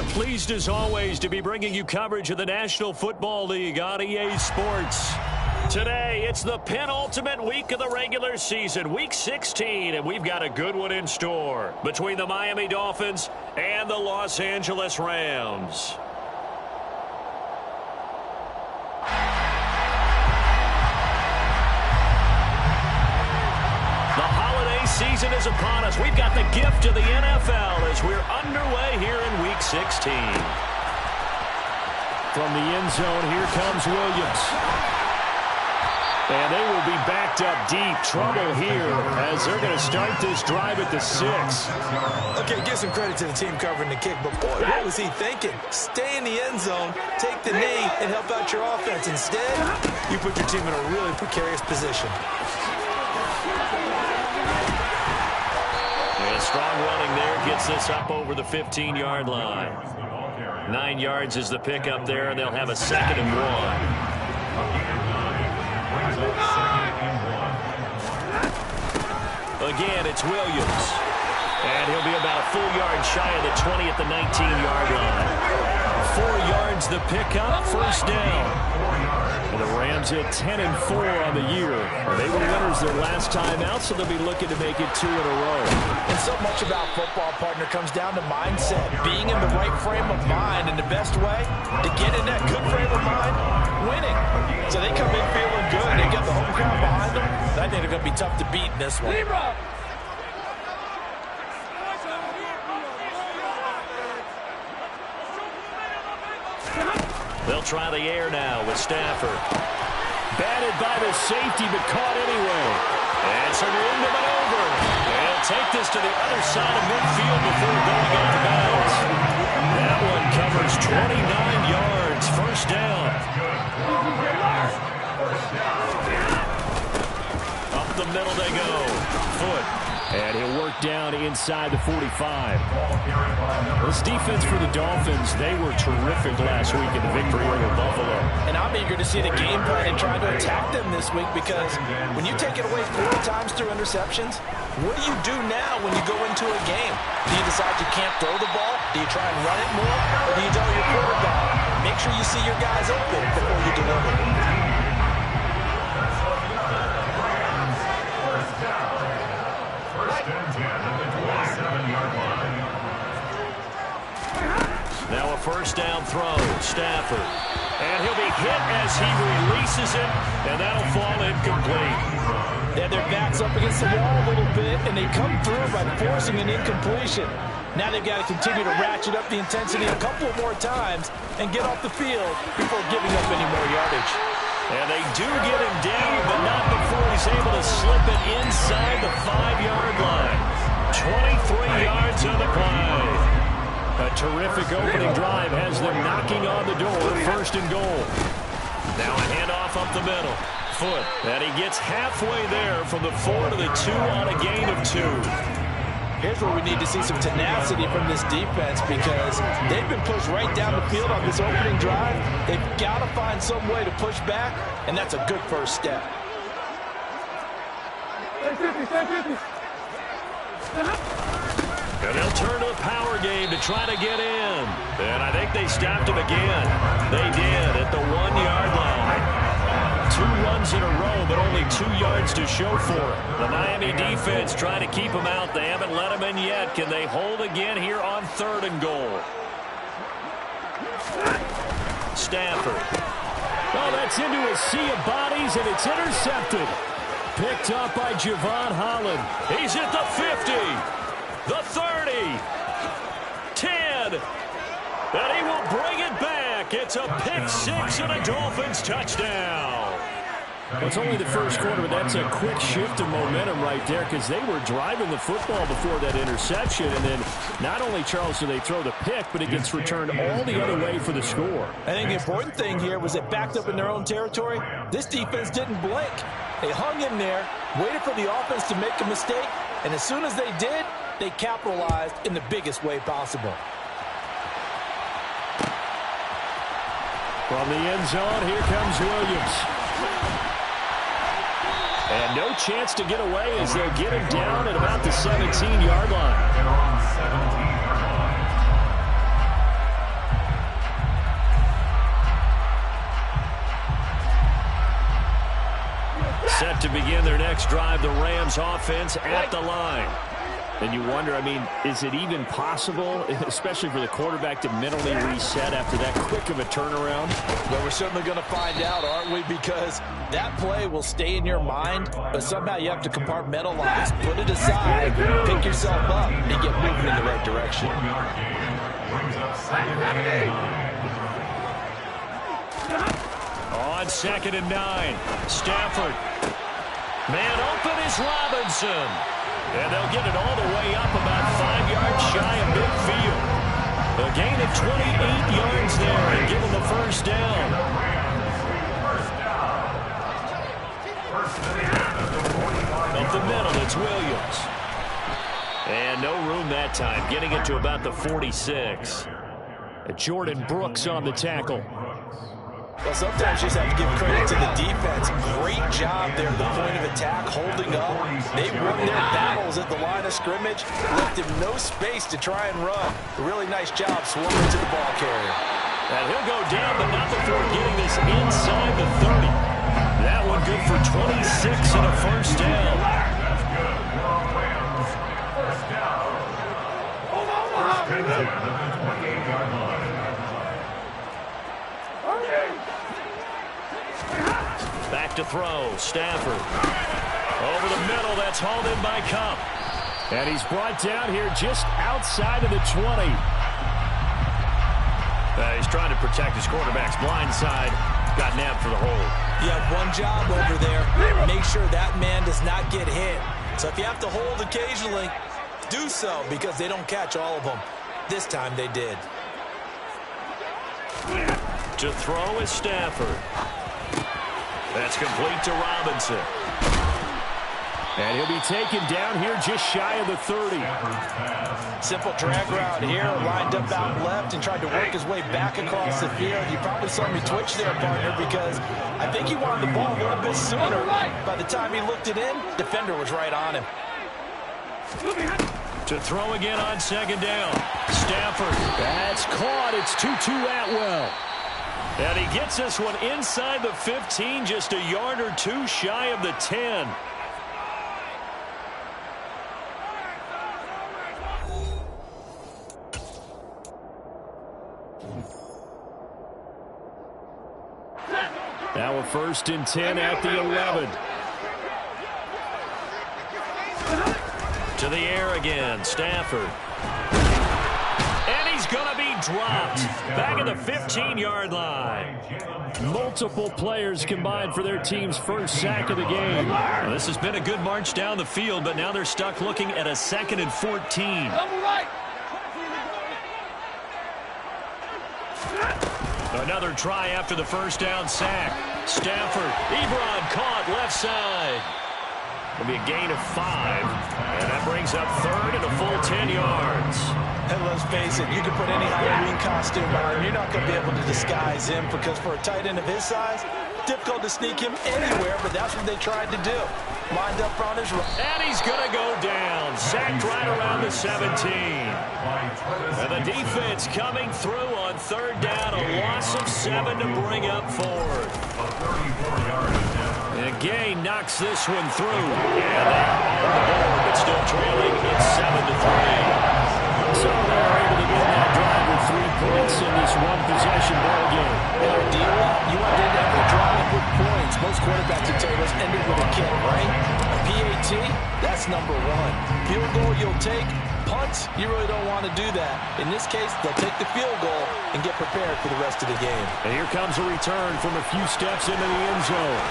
are pleased as always to be bringing you coverage of the National Football League on EA Sports. Today, it's the penultimate week of the regular season, Week 16, and we've got a good one in store between the Miami Dolphins and the Los Angeles Rams. The holiday season is upon us. We've got the gift of the NFL as we're underway here in Week 16. From the end zone, here comes Williams. And they will be backed up deep. Trouble here as they're going to start this drive at the 6. Okay, give some credit to the team covering the kick, but boy, what was he thinking? Stay in the end zone, take the knee, and help out your offense. Instead, you put your team in a really precarious position. And strong running there gets this up over the 15-yard line. 9 yards is the pickup there, and they'll have a 2nd and 1. Again, it's Williams. And he'll be about a full yard shy of the 20 at the 19-yard line. 4 yards the pickup, first down. And the Rams hit 10-4 on the year. They were winners their last time out, so they'll be looking to make it 2 in a row. And so much about football, partner, comes down to mindset. Being in the right frame of mind, and the best way to get in that good frame of mind, winning. So they come in feeling good. They got the home crowd behind them. I think they're going to be tough to beat in this one. They'll try the air now with Stafford. Batted by the safety, but caught anyway. And some room to maneuver. And he'll take this to the other side of midfield before going out of bounds. That one covers 29 yards. First down. Up the middle they go. Foot. And he'll work down inside the 45. This defense for the Dolphins, they were terrific last week in the victory over Buffalo. And I'm eager to see the game plan and trying to attack them this week, because when you take it away 4 times through interceptions, what do you do now when you go into a game? Do you decide you can't throw the ball? Do you try and run it more? Or do you tell your quarterback, make sure you see your guys open before you deliver? Now a first down throw, Stafford. And he'll be hit as he releases it, and that'll fall incomplete. They have their backs up against the wall a little bit, and they come through by forcing an incompletion. Now they've got to continue to ratchet up the intensity a couple more times and get off the field before giving up any more yardage. And they do get him down, but not before he's able to slip it inside the 5-yard line. 23 yards on the play. A terrific opening drive has them knocking on the door, first and goal. Now a handoff up the middle. Foot. And he gets halfway there from the 4 to the 2 on a gain of 2. Here's where we need to see some tenacity from this defense, because they've been pushed right down the field on this opening drive. They've got to find some way to push back, and that's a good first step. And they'll turn to the power game to try to get in. And I think they stopped him again. They did at the 1-yard line. 2 runs in a row, but only 2 yards to show for it. The Miami defense trying to keep him out. They haven't let him in yet. Can they hold again here on 3rd and goal? Stafford. Oh, that's into a sea of bodies, and it's intercepted. Picked up by Javon Holland. He's at the 50. The 30, 10, and he will bring it back. It's a pick 6 and a Dolphins touchdown. Well, it's only the first quarter, but that's a quick shift of momentum right there, because they were driving the football before that interception, and then not only, Charles, do they throw the pick, but it gets returned all the other way for the score. I think the important thing here was it backed up in their own territory. This defense didn't blink. They hung in there, waited for the offense to make a mistake, and as soon as they did, they capitalized in the biggest way possible. From the end zone, here comes Williams. And no chance to get away as they'll get him down at about the 17-yard line. to begin their next drive. The Rams offense at the line. And you wonder, I mean, is it even possible, especially for the quarterback, to mentally reset after that quick of a turnaround? Well, we're certainly going to find out, aren't we? Because that play will stay in your mind, but somehow you have to compartmentalize, put it aside, pick yourself up, and get moving in the right direction. On 2nd and 9, Stafford. Man open is Robinson. And they'll get it all the way up about 5 yards shy of midfield. A gain of 28 yards there and give them the first down. Up the middle, it's Williams. And no room that time, getting it to about the 46. Jordan Brooks on the tackle. Well, sometimes you just have to give credit to the defense. Great job there at the point of attack, holding up. They won their battles at the line of scrimmage, left him no space to try and run. A really nice job swarming to the ball carrier. And he'll go down, but not before getting this inside the 30. That one good for 26 and a first down. Back to throw, Stafford. Over the middle, that's hauled in by Cup. And he's brought down here just outside of the 20. He's trying to protect his quarterback's blind side. Got nabbed for the hold. You have one job over there. Make sure that man does not get hit. So if you have to hold occasionally, do so, because they don't catch all of them. This time they did. To throw is Stafford. That's complete to Robinson. And he'll be taken down here just shy of the 30. Simple drag route here, lined up out left and tried to work his way back across the field. You probably saw me twitch there, partner, because I think he wanted the ball a little bit sooner. By the time he looked it in, defender was right on him. To throw again on 2nd down. Stafford. That's caught. It's Tutu Atwell. And he gets this one inside the 15, just a yard or two shy of the 10. Now a 1st and 10 at the 11. To the air again, Stafford. And he's going to be dropped back at the 15-yard line. Multiple players combined for their team's first sack of the game. Well, this has been a good march down the field, but now they're stuck looking at a 2nd and 14. Another try after the first down sack. Stafford, Ebron caught left side. It'll be a gain of 5, and that brings up 3rd and a full 10 yards. And let's face it, you can put any Halloween costume on, you're not going to be able to disguise him, because for a tight end of his size, difficult to sneak him anywhere, but that's what they tried to do. Lined up on his right. And he's going to go down. Sacked right around the 17. And the defense coming through on 3rd down. A loss of 7 to bring up 4th. And Gay knocks this one through. And they're on the board, but still trailing. It's 7-3. So they're able to get that drive with 3 points in this one-possession ball game. And ideally, you want to end every drive with points. Most quarterbacks would tell you let's end it with a kick, right? A PAT, that's number 1. Field goal you'll take. Punts, you really don't want to do that. In this case, they'll take the field goal and get prepared for the rest of the game. And here comes a return from a few steps into the end zone.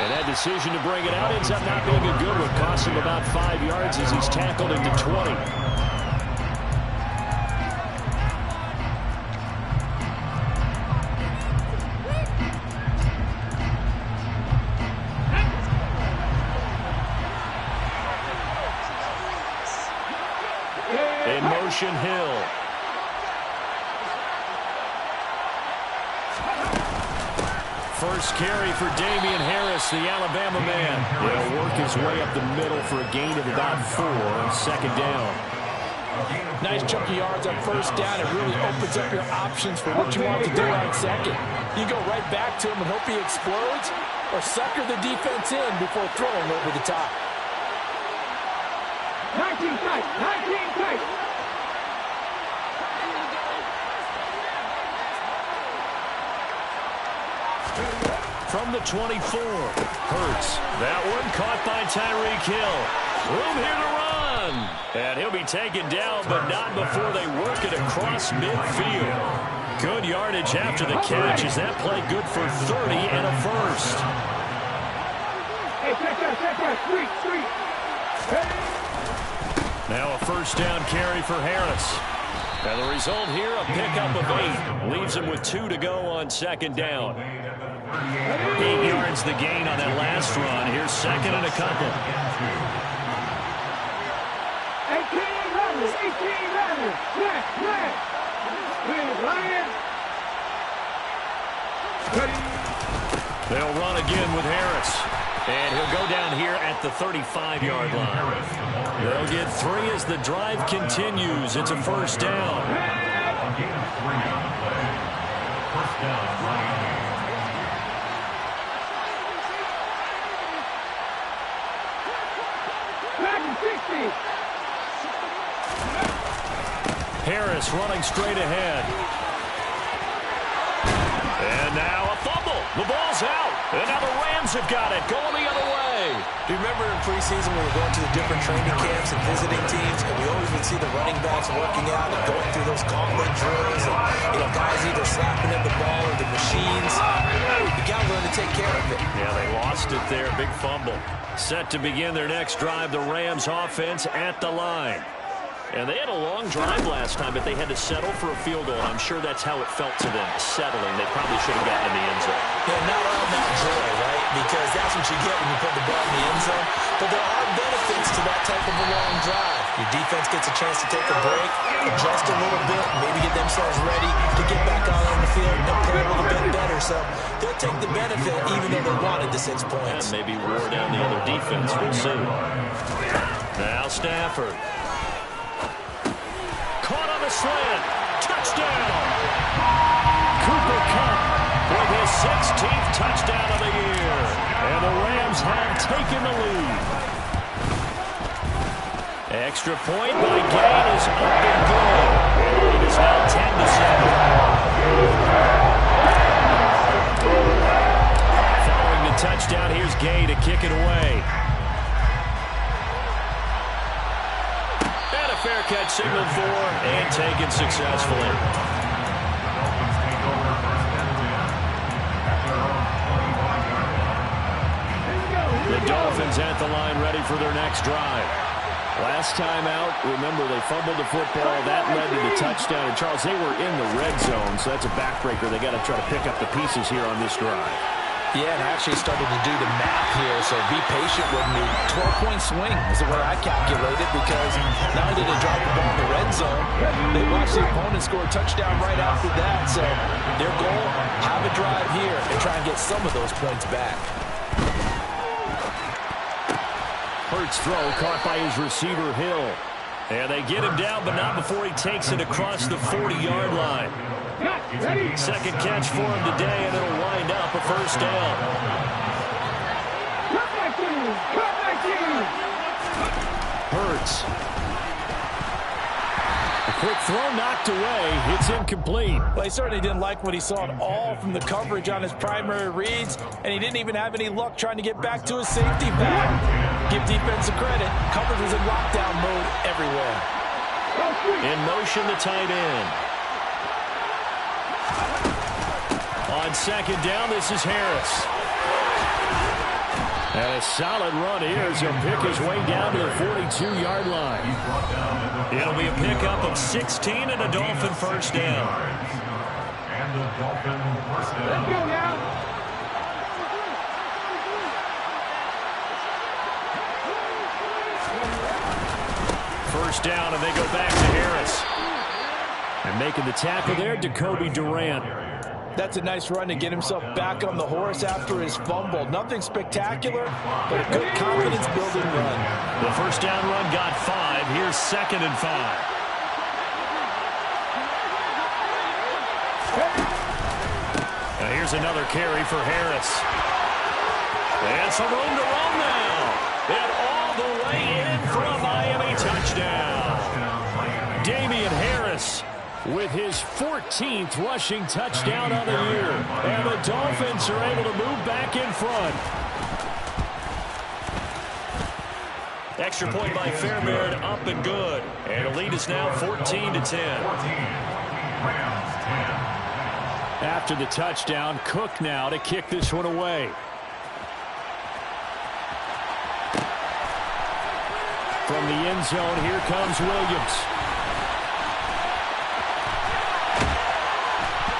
And that decision to bring it out ends up not being a good one. Costs him about 5 yards as he's tackled into 20. In motion, Hill. First carry for Damian Harris, the Alabama man. He'll work his way up the middle for a gain of about 4 on 2nd down. Nice chunk of yards on 1st down. It really opens up your options for what you want to do on 2nd. You go right back to him and hope he explodes, or sucker the defense in before throwing over the top. 19 tight, 19 tight. From the 24, Hurts. That one caught by Tyreek Hill. Room here to run. And he'll be taken down, but not before they work it across midfield. Good yardage after the catch. Is that play good for 30 and a first? Hey, check that, street. Now a first down carry for Harris. And the result here, a pickup of 8. Leaves him with 2 to go on second down. 8 yards the gain on that last run. Here's second and a couple. 18 runners. Flat. They'll run again with Harris. And he'll go down here at the 35-yard line. They'll get 3 as the drive continues. It's a first down. Harris running straight ahead. And now a fumble. The ball's out. And now the Rams have got it. Going the other way. Do you remember in preseason when we were going to the different training camps and visiting teams, and we always would see the running backs working out and going through those gauntlet drills, and guys either slapping at the ball or the machines. You got to learn to take care of it. Yeah, they lost it there. Big fumble. Set to begin their next drive, the Rams offense at the line. And they had a long drive last time, but they had to settle for a field goal. I'm sure that's how it felt to them, settling. They probably should have gotten in the end zone. Yeah, not all that joy, right? Because that's what you get when you put the ball in the end zone. But there are benefits to that type of a long drive. Your defense gets a chance to take a break, adjust a little bit, maybe get themselves ready to get back out on the field and play a little bit better. So they'll take the benefit even though they wanted the 6 points. And maybe wore down the other defense. We'll see. Now Stafford. Caught on the slant. Touchdown. Cooper Kupp with his 16th touchdown of the year. And the Rams have taken the lead. Extra point by Gain is up and good. And the lead is now 10-7. Following the touchdown, here's Gay to kick it away. Fair catch signaled for and taken successfully. The Dolphins at the line ready for their next drive. Last time out, remember they fumbled the football. That led to the touchdown. And Charles, they were in the red zone, so that's a backbreaker. They got to try to pick up the pieces here on this drive. Yeah, and I actually started to do the math here, so be patient with me. 12-point swing is the way I calculated, because not only did they drop the ball in the red zone, they watched the opponent score a touchdown right after that. So their goal, have a drive here and try and get some of those points back. Hurts throw caught by his receiver, Hill. And they get him down, but not before he takes it across the 40-yard line. Second catch for him today, and it'll wind up a first down. Hurts. A quick throw knocked away. It's incomplete. Well, he certainly didn't like what he saw at all from the coverage on his primary reads, and he didn't even have any luck trying to get back to his safety back. Give defense credit. Coverage was in lockdown mode everywhere. In motion, the tight end. On second down, this is Harris. And a solid run here as he'll pick his way down to the 42-yard line. It'll be a pickup of 16 and a Dolphin first down. Let's go now. First down, and they go back to Harris. And making the tackle there, Jacoby Durant. That's a nice run to get himself back on the horse after his fumble. Nothing spectacular, but a good confidence-building run. The first down run got 5. Here's 2nd and 5. Now here's another carry for Harris. And some room to run now. And all the way in for a Miami touchdown. Damian Harris with his 14th rushing touchdown on the year. And the Dolphins are able to move back in front. Extra point by Fairbairn, up and good. And the lead is now 14-10. After the touchdown, Cook now to kick this one away. From the end zone, here comes Williams.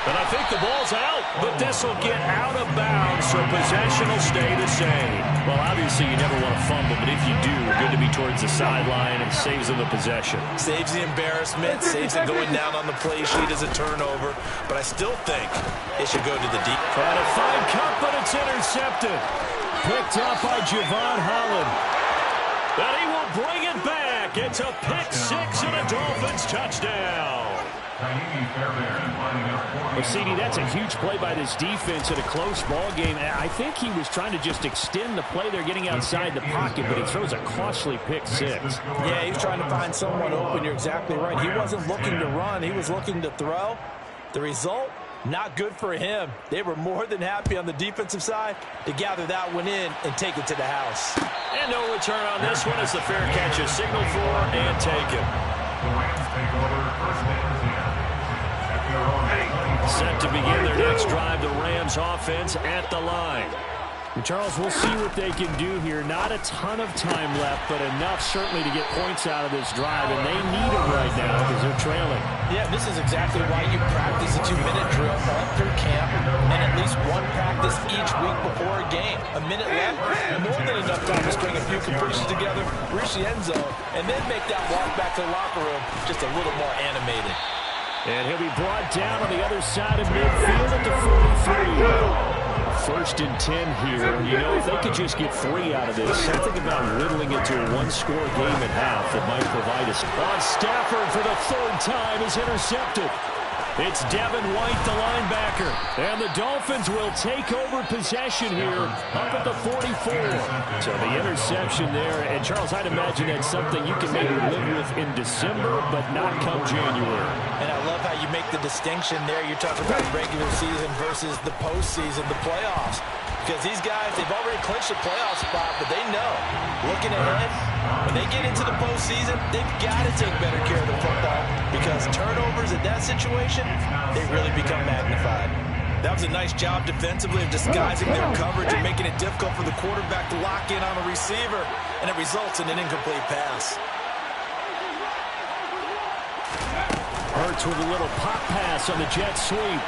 And I think the ball's out, but this will get out of bounds, so possession will stay the same. Well, obviously you never want to fumble, but if you do, good to be towards the sideline and saves them the possession. Saves the embarrassment, saves it going down on the play sheet as a turnover, but I still think it should go to the deep. Trying to find Cup, but it's intercepted. Picked up by Javon Holland. And he will bring it back. It's a pick-6 and a Dolphins touchdown. Well, CD, that's a huge play by this defense in a close ball game. I think he was trying to just extend the play. They're getting outside the pocket, but he throws a costly pick-6. Yeah, he's trying to find someone open. You're exactly right. He wasn't looking to run. He was looking to throw. The result, not good for him. They were more than happy on the defensive side to gather that one in and take it to the house. And no return on this one as the fair catch is signaled for and taken. Set to begin their next drive, the Rams offense at the line. And Charles, we'll see what they can do here. Not a ton of time left, but enough certainly to get points out of this drive, and they need them right now because they're trailing. Yeah, this is exactly why you practice a 2-minute drill all through camp and at least one practice each week before a game. A minute left, more than enough time to string a few completions together, reach the end zone, and then make that walk back to the locker room just a little more animated. And he'll be brought down on the other side of midfield at the 43. First and 10 here. You know, if they could just get 3 out of this, something about whittling it to a one-score game at half that might provide us. On Stafford for the 3rd time is intercepted. It's Devin White, the linebacker. And the Dolphins will take over possession here up at the 44. So the interception there. And, Charles, I'd imagine that's something you can maybe live with in December, but not come January. And I love how you make the distinction there. You're talking about regular season versus the postseason, the playoffs. Because these guys, they've already clinched a playoff spot, but they know, looking ahead, when they get into the postseason, they've got to take better care of the football because turnovers in that situation, they really become magnified. That was a nice job defensively of disguising their coverage and making it difficult for the quarterback to lock in on a receiver, and it results in an incomplete pass. Hurts with a little pop pass on the jet sweep.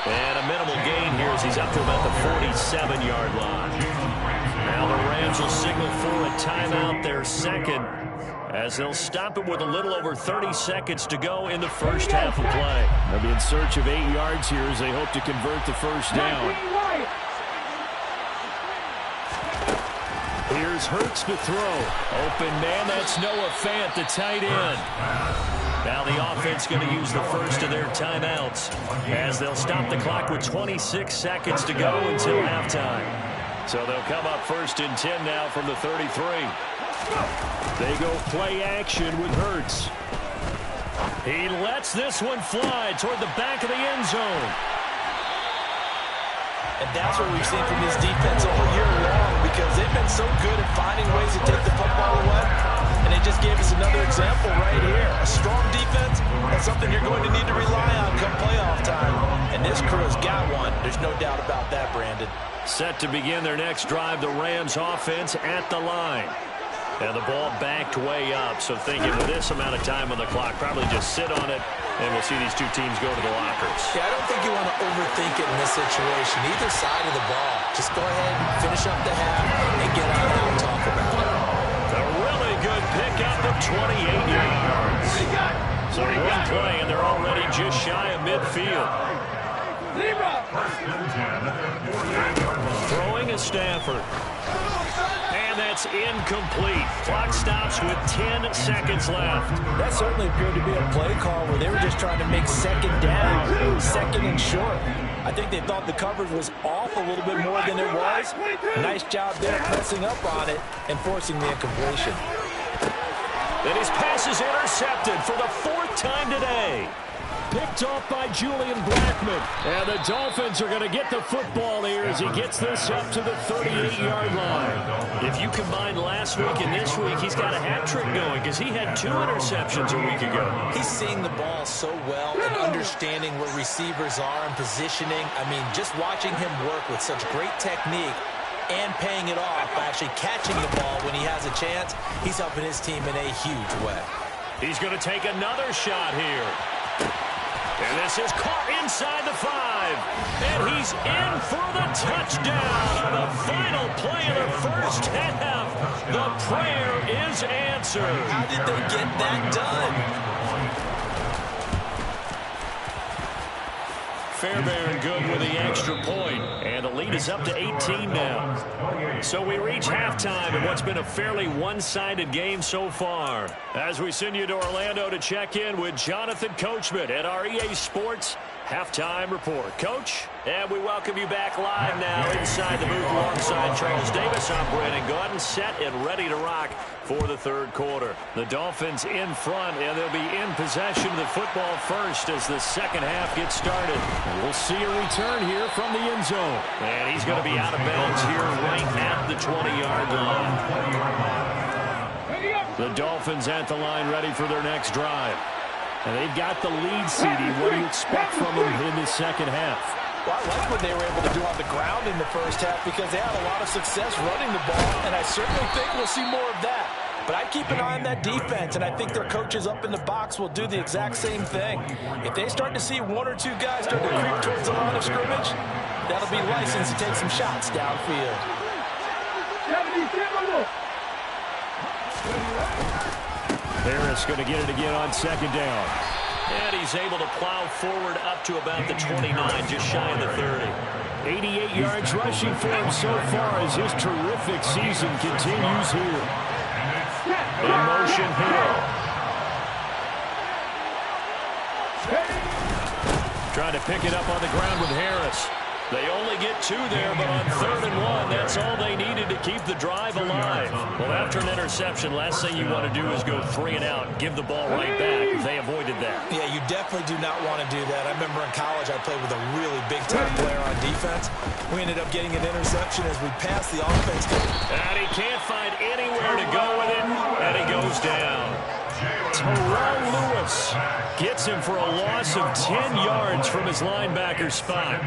And a minimal gain here as he's up to about the 47-yard line. Now the Rams will signal for a timeout, their second, as they'll stop it with a little over 30 seconds to go in the first half of play. They'll be in search of 8 yards here as they hope to convert the first down. Here's Hurts to throw. Open man, that's Noah Fant, the tight end. Now the offense going to use the first of their timeouts as they'll stop the clock with 26 seconds to go until halftime. So they'll come up first and 10 now from the 33. They go play action with Hurts. He lets this one fly toward the back of the end zone. And that's what we've seen from this defense all year long because they've been so good at finding ways to take the football away. And they just gave us another example right here. A strong defense, that's something you're going to need to rely on come playoff time. And this crew's got one. There's no doubt about that, Brandon. Set to begin their next drive, the Rams offense at the line. And the ball backed way up. So thinking with this amount of time on the clock, probably just sit on it, and we'll see these two teams go to the lockers. Yeah, I don't think you want to overthink it in this situation. Either side of the ball. Just go ahead, finish up the half, and get out there and talk about it. A really good pickup of 28 yards. So one play, and they're already just shy of midfield. Throwing is Stafford. And that's incomplete. Clock stops with 10 seconds left. That certainly appeared to be a play call where they were just trying to make second down, second and short. I think they thought the coverage was off a little bit more than it was. Nice job there pressing up on it and forcing the incompletion. And his pass is intercepted for the 4th time today. Picked off by Julian Blackmon. And the Dolphins are going to get the football here as he gets this up to the 38-yard line. If you combine last week and this week, he's got a hat trick going because he had 2 interceptions a week ago. He's seeing the ball so well and understanding where receivers are and positioning. I mean, just watching him work with such great technique and paying it off by actually catching the ball when he has a chance, he's helping his team in a huge way. He's going to take another shot here. And this is caught inside the 5. And he's in for the touchdown on the final play of the first half. The prayer is answered. How did they get that done? Fairbairn good with the extra point, and the lead is up to 18 now. So we reach halftime in what's been a fairly one-sided game so far. As we send you to Orlando to check in with Jonathan Coachman at our EA Sports Halftime Report. Coach, and we welcome you back live now inside the booth alongside Charles Davis. I'm Brandon Gaudin, set and ready to rock for the 3rd quarter. The Dolphins in front, and they'll be in possession of the football first as the second half gets started. We'll see a return here from the end zone. And he's going to be out of bounds here right at the 20-yard line. The Dolphins at the line ready for their next drive. And they've got the lead, CD. What do you expect from them in the second half? Well, I like what they were able to do on the ground in the first half because they had a lot of success running the ball, and I certainly think we'll see more of that. But I keep an eye on that defense, and I think their coaches up in the box will do the exact same thing. If they start to see 1 or 2 guys start to creep towards the line of scrimmage, that'll be license to take some shots downfield. Harris going to get it again on second down. And he's able to plow forward up to about the 29, just shy of the 30. 88 yards rushing for him so far as his terrific season continues here. In motion here. Trying to pick it up on the ground with Harris. They only get 2 there, but on 3rd and 1, that's all they needed to keep the drive alive. Well, after an interception, last thing you want to do is go 3 and out and give the ball right back. They avoided that. Yeah, you definitely do not want to do that. I remember in college I played with a really big-time player on defense. We ended up getting an interception as we passed the offense. And he can't find anywhere to go with it, and he goes down. Terrell Lewis gets him for a loss of 10 yards from his linebacker spot.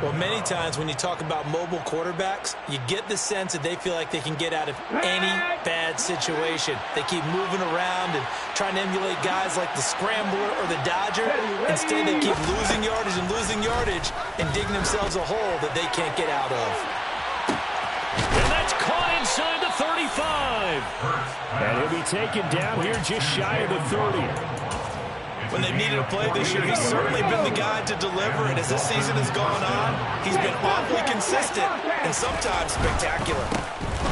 Well, many times when you talk about mobile quarterbacks, you get the sense that they feel like they can get out of any bad situation. They keep moving around and trying to emulate guys like the Scrambler or the Dodger. Instead, they keep losing yardage and digging themselves a hole that they can't get out of. And that's caught inside the 35. And he'll be taken down here just shy of the 30. When they've needed a play this year, he's certainly been the guy to deliver. And as this season has gone on, he's been awfully consistent and sometimes spectacular.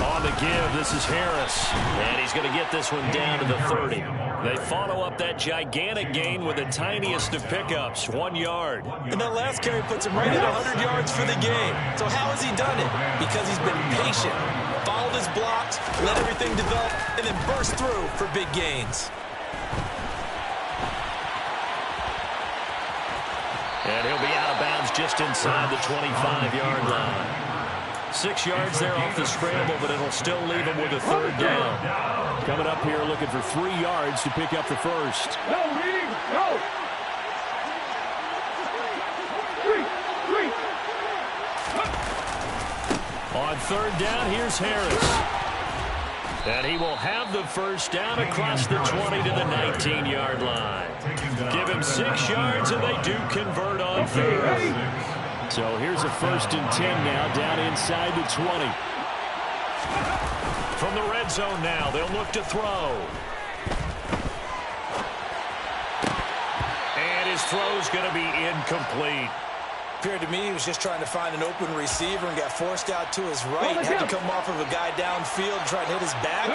On the give, this is Harris. And he's going to get this one down to the 30. They follow up that gigantic gain with the tiniest of pickups, 1 yard. And that last carry puts him right at 100 yards for the game. So how has he done it? Because he's been patient, followed his blocks, let everything develop, and then burst through for big gains. And he'll be out of bounds just inside the 25-yard line. 6 yards there off the scramble, but it'll still leave him with a 3rd down. Coming up here looking for 3 yards to pick up the first. No, reading, no. 3. On 3rd down, here's Harris. And he will have the first down across the 20 to the 19-yard line. Give him 6 yards, and they do convert on 3rd. So here's a 1st and 10 now, down inside the 20. From the red zone now, they'll look to throw. And his throw's going to be incomplete. Appeared to me he was just trying to find an open receiver and got forced out to his right. Had to come off of a guy downfield and try to hit his back.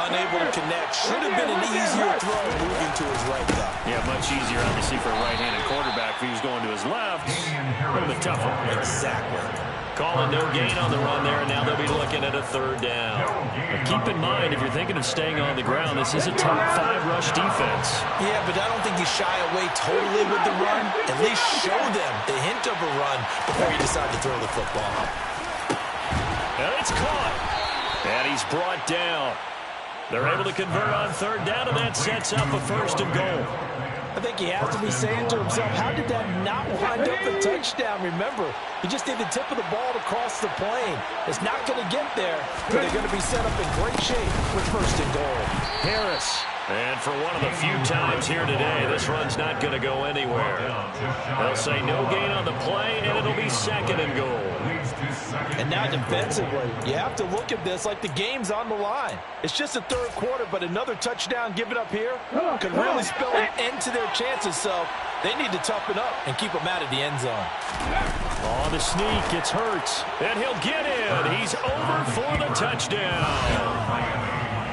unable to connect. Should have been an easier throw moving to his right, though. Yeah, much easier, obviously, for a right-handed quarterback. If he was going to his left, a little bit tougher. Exactly. Calling no gain on the run there, and now they'll be looking at a third down. But keep in mind, if you're thinking of staying on the ground, this is a top 5 rush defense. Yeah, but I don't think you shy away totally with the run. At least show them the hint of a run before you decide to throw the football. And it's caught. And he's brought down. They're able to convert on third down, and that sets up a 1st and goal. I think he has to be saying to himself, how did that not wind up a touchdown? Remember, he just did the tip of the ball to cross the plane. It's not going to get there, but they're going to be set up in great shape with 1st and goal. Harris. And for one of the few times here today, this run's not going to go anywhere. They'll say no gain on the play, and it'll be 2nd and goal. And now defensively, you have to look at this like the game's on the line. It's just the 3rd quarter, but another touchdown given up here could really spell an end to their chances, so they need to toughen up and keep them out of the end zone. On the sneak, it's Hurts, and he'll get in. He's over for the touchdown.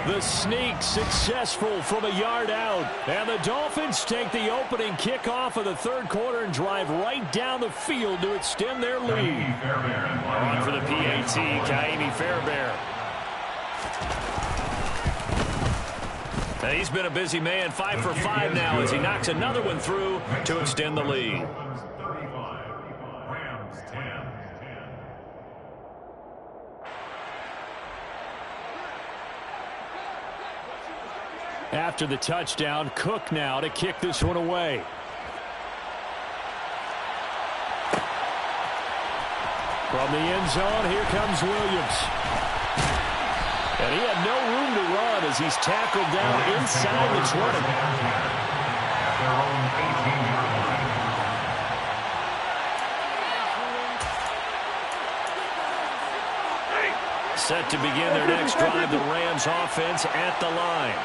The sneak successful from a yard out. And the Dolphins take the opening kickoff of the 3rd quarter and drive right down the field to extend their lead. On for the PAT, Kaimi Fairbairn. And he's been a busy man, 5 for 5 now as he knocks another one through to extend the lead. After the touchdown, Cook now to kick this one away. From the end zone, here comes Williams. And he had no room to run as he's tackled down inside the 20. Set to begin their next drive, the Rams offense at the line.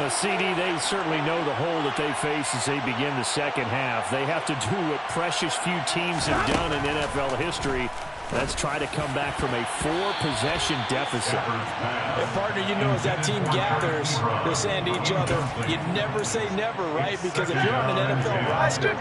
CD, they certainly know the hole that they face as they begin the 2nd half. They have to do what precious few teams have done in NFL history. That's try to come back from a 4-possession deficit. And partner, you know, as that team gathers, they're saying to each other, you never say never, right? Because if you're on an NFL roster,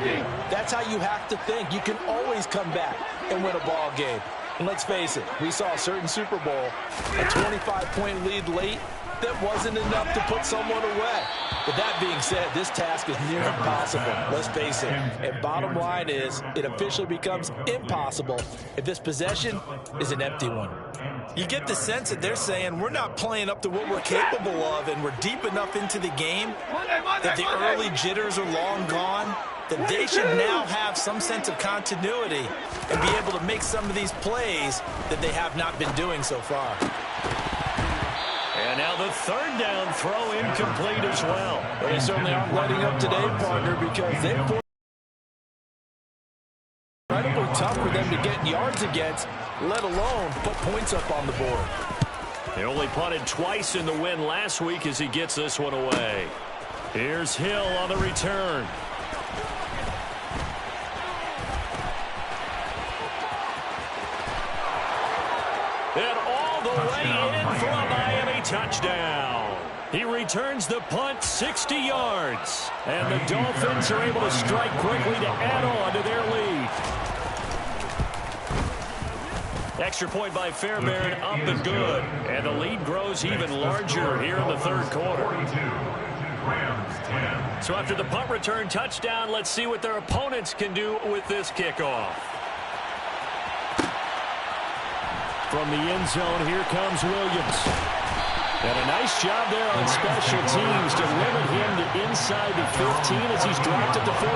that's how you have to think. You can always come back and win a ball game. And let's face it, we saw a certain Super Bowl, a 25-point lead late, that wasn't enough to put someone away. But that being said, this task is near impossible. Let's face it. And bottom line is, it officially becomes impossible if this possession is an empty one. You get the sense that they're saying we're not playing up to what we're capable of, and we're deep enough into the game that the early jitters are long gone, that they should now have some sense of continuity and be able to make some of these plays that they have not been doing so far. And now the 3rd down throw incomplete as well. They certainly aren't letting up today, partner, because they've been incredibly tough for them to get yards against, let alone put points up on the board. They only punted twice in the win last week as he gets this one away. Here's Hill on the return. And all the way in for a Miami touchdown. He returns the punt 60 yards. And the Dolphins are able to strike quickly to add on to their lead. Extra point by Fairbairn, up and good. And the lead grows even larger here in the 3rd quarter. So after the punt return touchdown, let's see what their opponents can do with this kickoff. From the end zone, here comes Williams. And a nice job there on special teams to limit him to inside the 15 as he's dropped at the 14.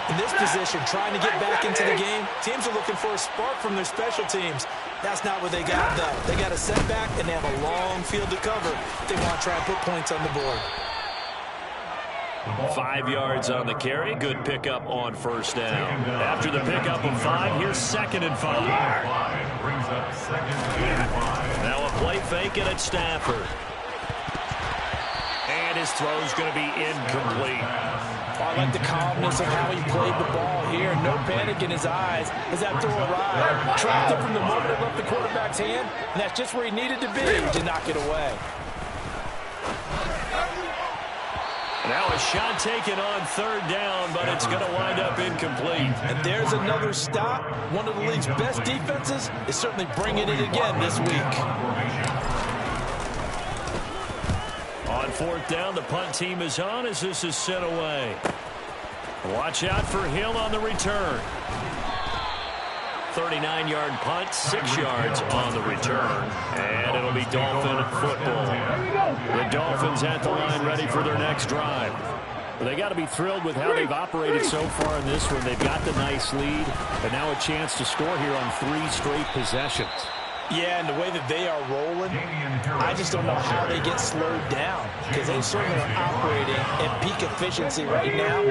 In this position, trying to get back into the game, teams are looking for a spark from their special teams. That's not what they got, though. They got a setback, and they have a long field to cover if they want to try and put points on the board. 5 yards on the carry. Good pickup on 1st down. After the pickup of 5, here's 2nd and 5. Now a play fake, and it's Stafford. And his throw's going to be incomplete. I like the calmness of how he played the ball here. No panic in his eyes as that throw arrived. Trapped it from the moment it left the quarterback's hand, and that's just where he needed to be to knock it away. Now a shot taken on third down, but it's going to wind up incomplete. And there's another stop. One of the league's best defenses is certainly bringing it again this week. On fourth down, the punt team is on as this is sent away. Watch out for Hill on the return. 39-yard punt, 6 yards on the return. And it'll be Dolphin football. The Dolphins at the line ready for their next drive. Well, they got to be thrilled with how they've operated so far in this one. They've got the nice lead, and now a chance to score here on 3 straight possessions. Yeah, and the way that they are rolling, I just don't know how they get slowed down, because they certainly are operating at peak efficiency right now.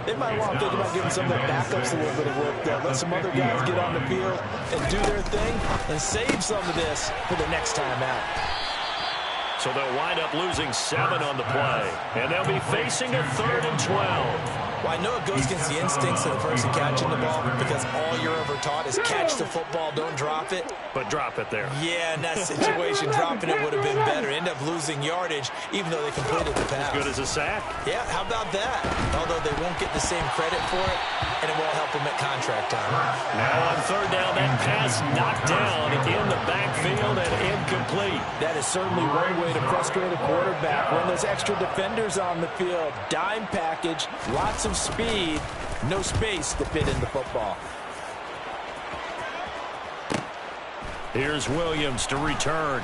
They might want to think about giving some of their backups a little bit of work there. Let some other guys get on the field and do their thing and save some of this for the next time out. So they'll wind up losing 7 on the play, and they'll be facing a 3rd and 12. Well, I know it goes against the instincts of the person catching the ball because all you're ever taught is catch the football, don't drop it. But drop it there. Yeah, in that situation, dropping it would have been better. End up losing yardage, even though they completed the pass. As good as a sack. Yeah, how about that? Although they won't get the same credit for it, and it won't help them at contract time. Now on third down, that pass knocked down in the backfield and incomplete. That is certainly one way to frustrate a quarterback. When there's extra defenders on the field, dime package, lots of speed, no space to fit in the football. Here's Williams to return.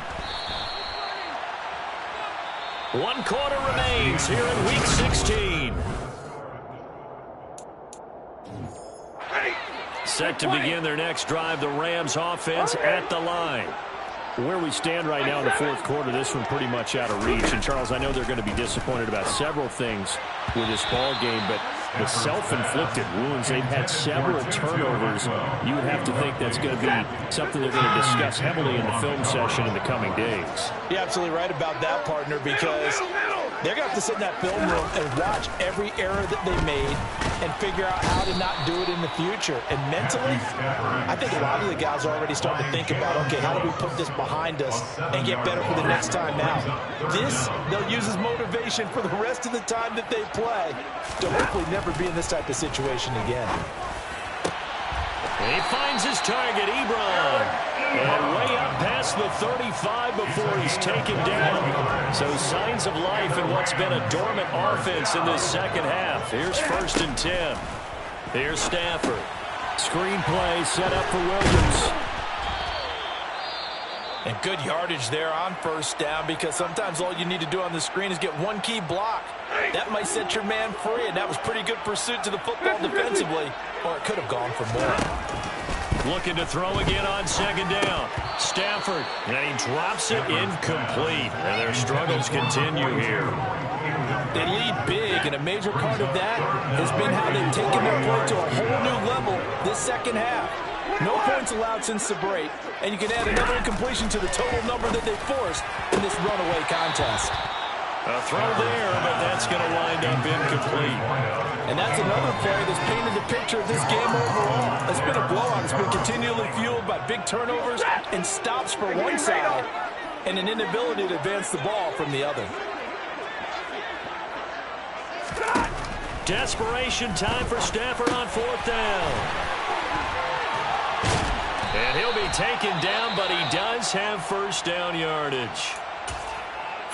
1 quarter remains here in Week 16. Set to begin their next drive, the Rams offense at the line. Where we stand right now in the 4th quarter, this one pretty much out of reach. And, Charles, I know they're going to be disappointed about several things with this ball game, but the self-inflicted wounds, they've had several turnovers. You would have to think that's going to be something they're going to discuss heavily in the film session in the coming days. You're absolutely right about that, partner, because they're going to have to sit in that film room and watch every error that they made and figure out how to not do it in the future. And mentally, I think a lot of the guys are already starting to think about, okay, how do we put this behind us and get better for the next time out? This, they'll use as motivation for the rest of the time that they play to hopefully never be in this type of situation again. He finds his target, Ebron. And way up past the 35 before he's taken down. So signs of life in what's been a dormant offense in this second half. Here's 1st and 10. Here's Stafford. Screen play set up for Williams. And good yardage there on 1st down, because sometimes all you need to do on the screen is get one key block. That might set your man free, and that was pretty good pursuit to the football defensively, or it could have gone for more. Looking to throw again on 2nd down. Stafford, and he drops it incomplete. And their struggles continue here. They lead big, and a major part of that has been how they've taken their play to a whole new level this second half. No points allowed since the break, and you can add another incompletion to the total number that they forced in this runaway contest. A throw there, but that's going to wind up incomplete. And that's another play that's painted the picture of this game overall. It's been a blowout. It's been continually fueled by big turnovers and stops for one side and an inability to advance the ball from the other. Desperation time for Stafford on 4th down. And he'll be taken down, but he does have 1st down yardage.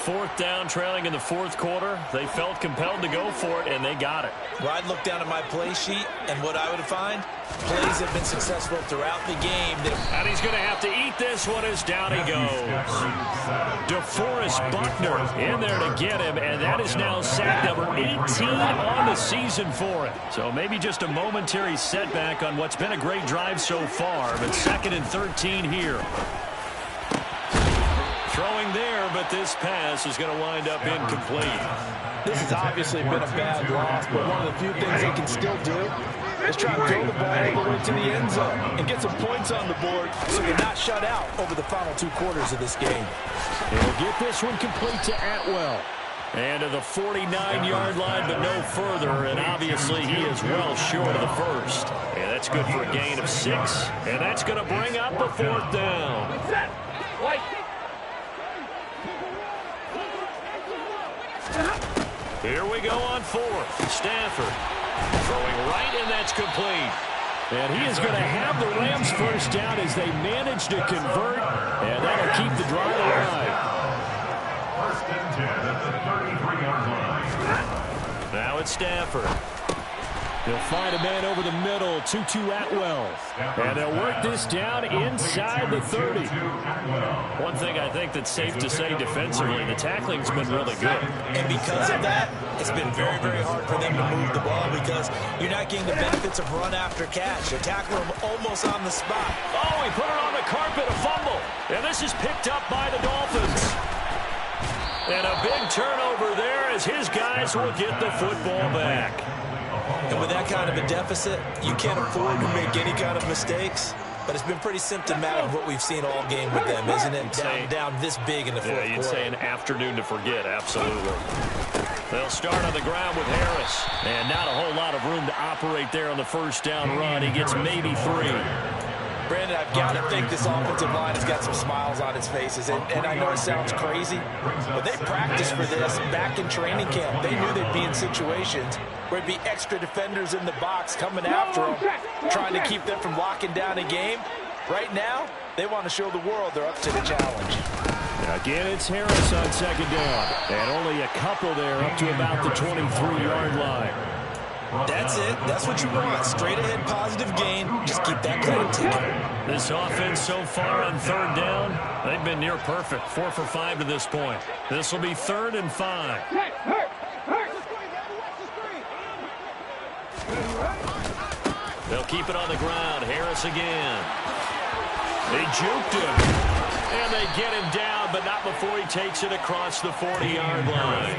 4th down, trailing in the 4th quarter. They felt compelled to go for it, and they got it. Well, I'd look down at my play sheet, and what I would find, plays have been successful throughout the game. And he's going to have to eat this one as down he goes. DeForest Buckner in there to get him, and that is now sack number 18 on the season for him. So maybe just a momentary setback on what's been a great drive so far, but 2nd and 13 here. Throwing there, but this pass is going to wind up incomplete. This has obviously been a bad loss, but one of the few things they can still do is try and throw the ball all the way to the end zone and get some points on the board so they're not shut out over the final 2 quarters of this game. He'll get this one complete to Atwell. And to the 49-yard line, but no further, and obviously he is well short of the 1st. And that's good for a gain of 6, and that's going to bring up the 4th down. Here we go on fourth. Stafford throwing right, and that's complete. And he is going to have the Rams first down as they manage to convert, and that'll keep the drive alive. First and 10 at the 33-yard line. Now it's Stafford. They'll find a man over the middle, Tutu Atwell. And they'll work this down inside the 30. One thing I think that's safe to say defensively, the tackling's been really good. And because of that, it's been very, very hard for them to move the ball because you're not getting the benefits of run after catch. They're tackling them almost on the spot. Oh, he put it on the carpet, a fumble. And this is picked up by the Dolphins. And a big turnover there as his guys will get the football back. And with that kind of a deficit, you can't afford to make any kind of mistakes. But it's been pretty symptomatic of what we've seen all game with them, isn't it? Down this big in the fourth quarter. Yeah, you'd say an afternoon to forget, absolutely. They'll start on the ground with Harris. And not a whole lot of room to operate there on the first down run. He gets maybe 3. Brandon, I've got to think this offensive line has got some smiles on its faces. And I know it sounds crazy, but they practiced for this back in training camp. They knew they'd be in situations where it'd be extra defenders in the box coming after them, trying to keep them from locking down a game. Right now, they want to show the world they're up to the challenge. Again, it's Harris on second down. And only a couple there up to about the 23-yard line. That's it. That's what you want. Straight ahead positive gain. Just keep that clock ticking. This offense so far on third down, they've been near perfect. 4 for 5 to this point. This will be 3rd and 5. They'll keep it on the ground. Harris again. They juked him. And they get him down, but not before he takes it across the 40-yard line.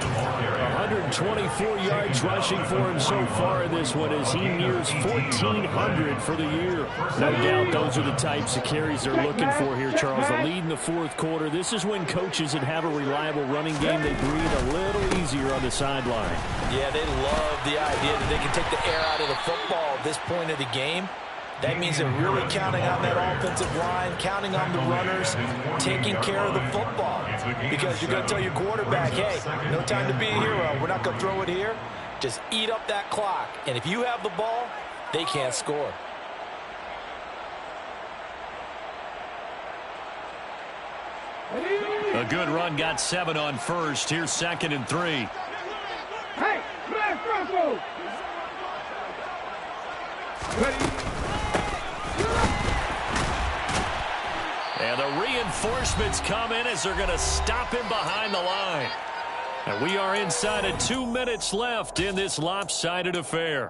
124 yards rushing for him so far in this one as he nears 1,400 for the year. No doubt those are the types of carries they're looking for here, Charles. The lead in the fourth quarter. This is when coaches that have a reliable running game, they breathe a little easier on the sideline. Yeah, they love the idea that they can take the air out of the football at this point of the game. That means they're really counting on that offensive line, counting on the runners, taking care of the football. Because you're going to tell your quarterback, hey, no time to be a hero. We're not going to throw it here. Just eat up that clock. And if you have the ball, they can't score. A good run got 7 on first. Here's 2nd and 3. Hey, Black Bronco! Ready? And the reinforcements come in as they're going to stop him behind the line. And we are inside of 2 minutes left in this lopsided affair.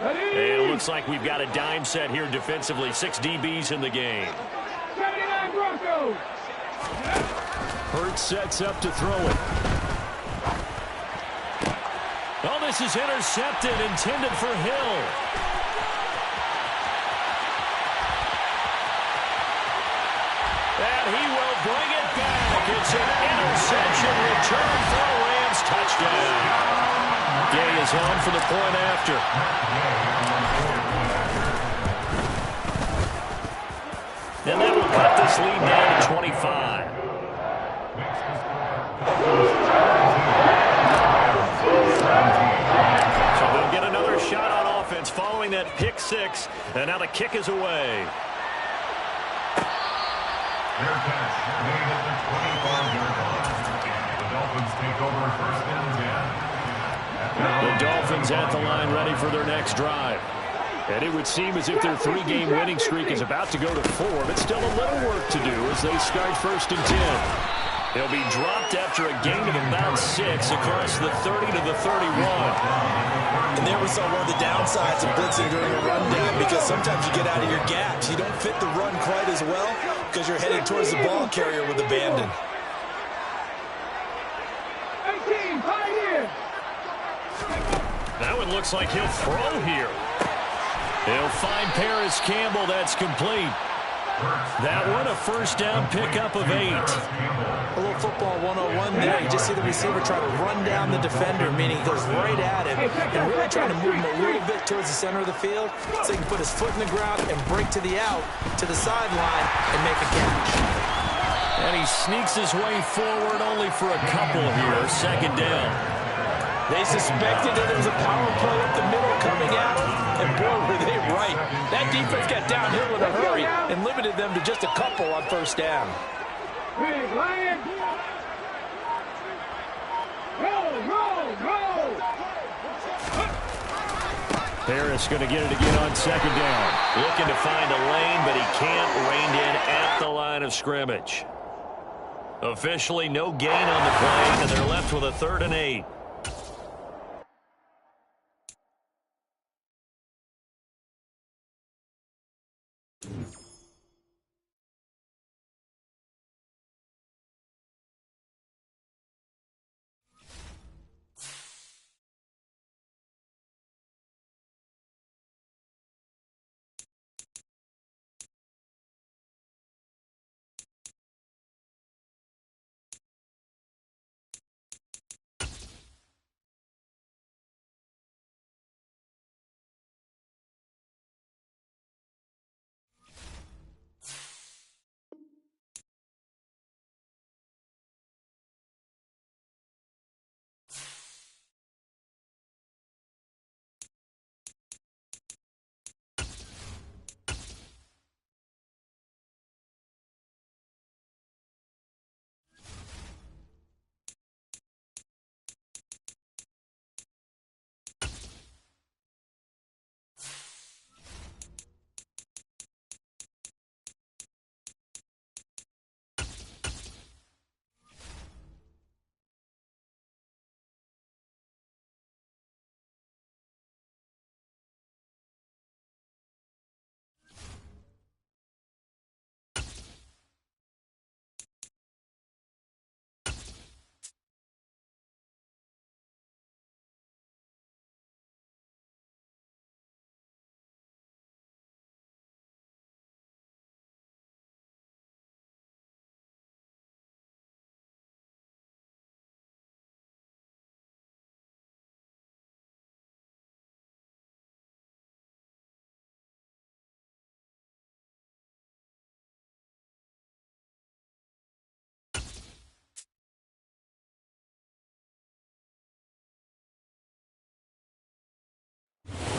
And it looks like we've got a dime set here defensively. 6 DBs in the game. 79 Broncos! Hurts sets up to throw it. Oh, this is intercepted, intended for Hill. And he will bring it back. It's an interception return for a Rams touchdown. Gay is on for the point after. And that will cut this lead down to 25. So they'll get another shot on offense following that pick 6. And now the kick is away. Their catch made at the 25-yard line. The Dolphins take over 1st and 10. The Dolphins at the line ready for their next drive. And it would seem as if their 3-game winning streak is about to go to 4, but still a little work to do as they start 1st and 10. They'll be dropped after a gain of about 6 across the 30 to the 31. And there we saw one of the downsides of blitzing during a rundown because sometimes you get out of your gaps. You don't fit the run quite as well because you're headed towards the ball carrier with abandon. 18, high in! That one looks like he'll throw here. He'll find Paris Campbell. That's complete. That one, a first down pickup of 8. A little football 101 there. You just see the receiver try to run down the defender, meaning he goes right at him and really trying to move him a little bit towards the center of the field so he can put his foot in the ground and break to the out, to the sideline, and make a catch. And he he sneaks his way forward only for a couple here. Second down. They suspected that there was a power play up the middle coming at them, and boy, were they right. That defense got downhill in a hurry and limited them to just a couple on first down. Big Lion. Roll, roll, roll. Harris going to get it again on second down. Looking to find a lane, but he can't. Reined in at the line of scrimmage. Officially no gain on the play, and they're left with a 3rd and 8.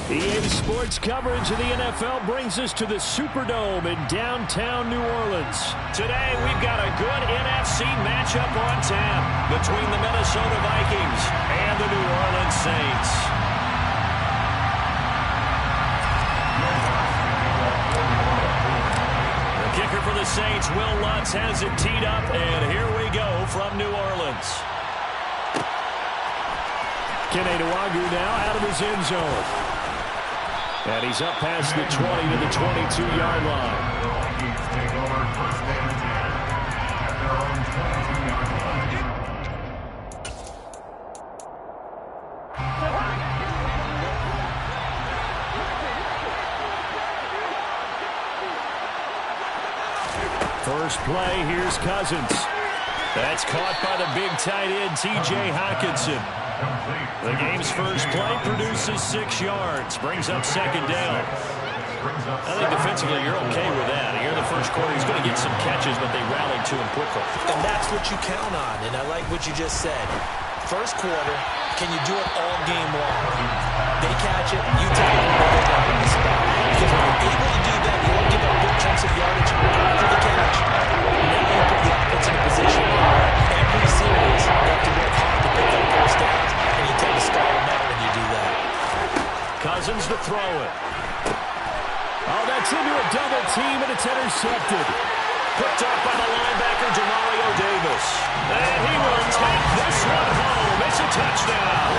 EA Sports coverage of the NFL brings us to the Superdome in downtown New Orleans. Today, we've got a good NFC matchup on tap between the Minnesota Vikings and the New Orleans Saints. The kicker for the Saints, Will Lutz, has it teed up, and here we go from New Orleans. Kene Nwangwu now out of his end zone. And he's up past the 20 to the 22-yard line. Vikings take over 1st and 10 at their own 22-yard line. First play, here's Cousins. That's caught by the big tight end, T.J. Hockenson. The game's first play produces 6 yards, brings up second down. I think defensively you're okay with that. Here in the first quarter, he's going to get some catches, but they rallied to him quickly. And that's what you count on, and I like what you just said. First quarter, can you do it all game long? They catch it, you take it, and they're down on the spot. Because when you're able to do that, you don't give up big chunks of yardage after the catch. Now you put the offense in a position where every series you have to work hard to pick up first downs, and you tend to stall them out when you do that. Cousins to throw it. Oh, that's into a double team, and it's intercepted. Picked up by the linebacker, Demario Davis. And he will take this one home. It's a touchdown.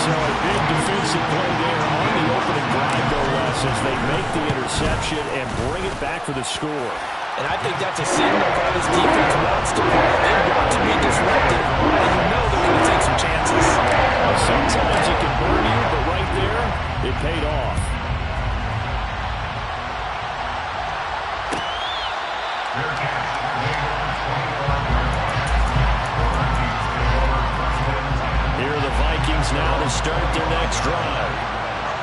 So a big defensive play there on the opening drive, no less, as they make the interception and bring it back for the score. And I think that's a signal that this defense wants to play. They want to be disruptive, and you know they're going to take some chances. Sometimes it can burn you, but right there, it paid off. Here are the Vikings now to start their next drive.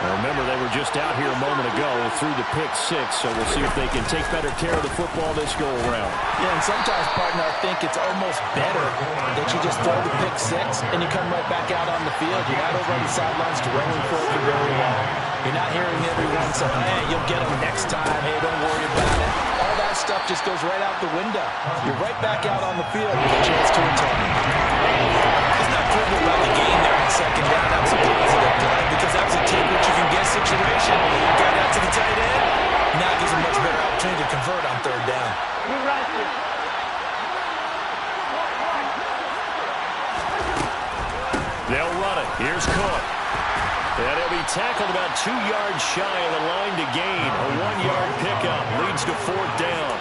Remember, they were just out here a moment ago through the pick six, so we'll see if they can take better care of the football this go-around. Yeah, and sometimes, partner, I think it's almost better that you just throw the pick six and you come right back out on the field. You're not over on the sidelines dwelling for it for very long. You're not hearing everyone say, hey, you'll get them next time. Hey, don't worry about it. All that stuff just goes right out the window. You're right back out on the field with a chance to return. It's not driven about the game there on second down. That was a positive play because that was a take-what-you-can-get situation. Got out to the tight end. Now it gives a much better opportunity to convert on third down. They'll run it. Here's Cook. And he'll be tackled about 2 yards shy of the line to gain. A 1-yard pickup leads to fourth down.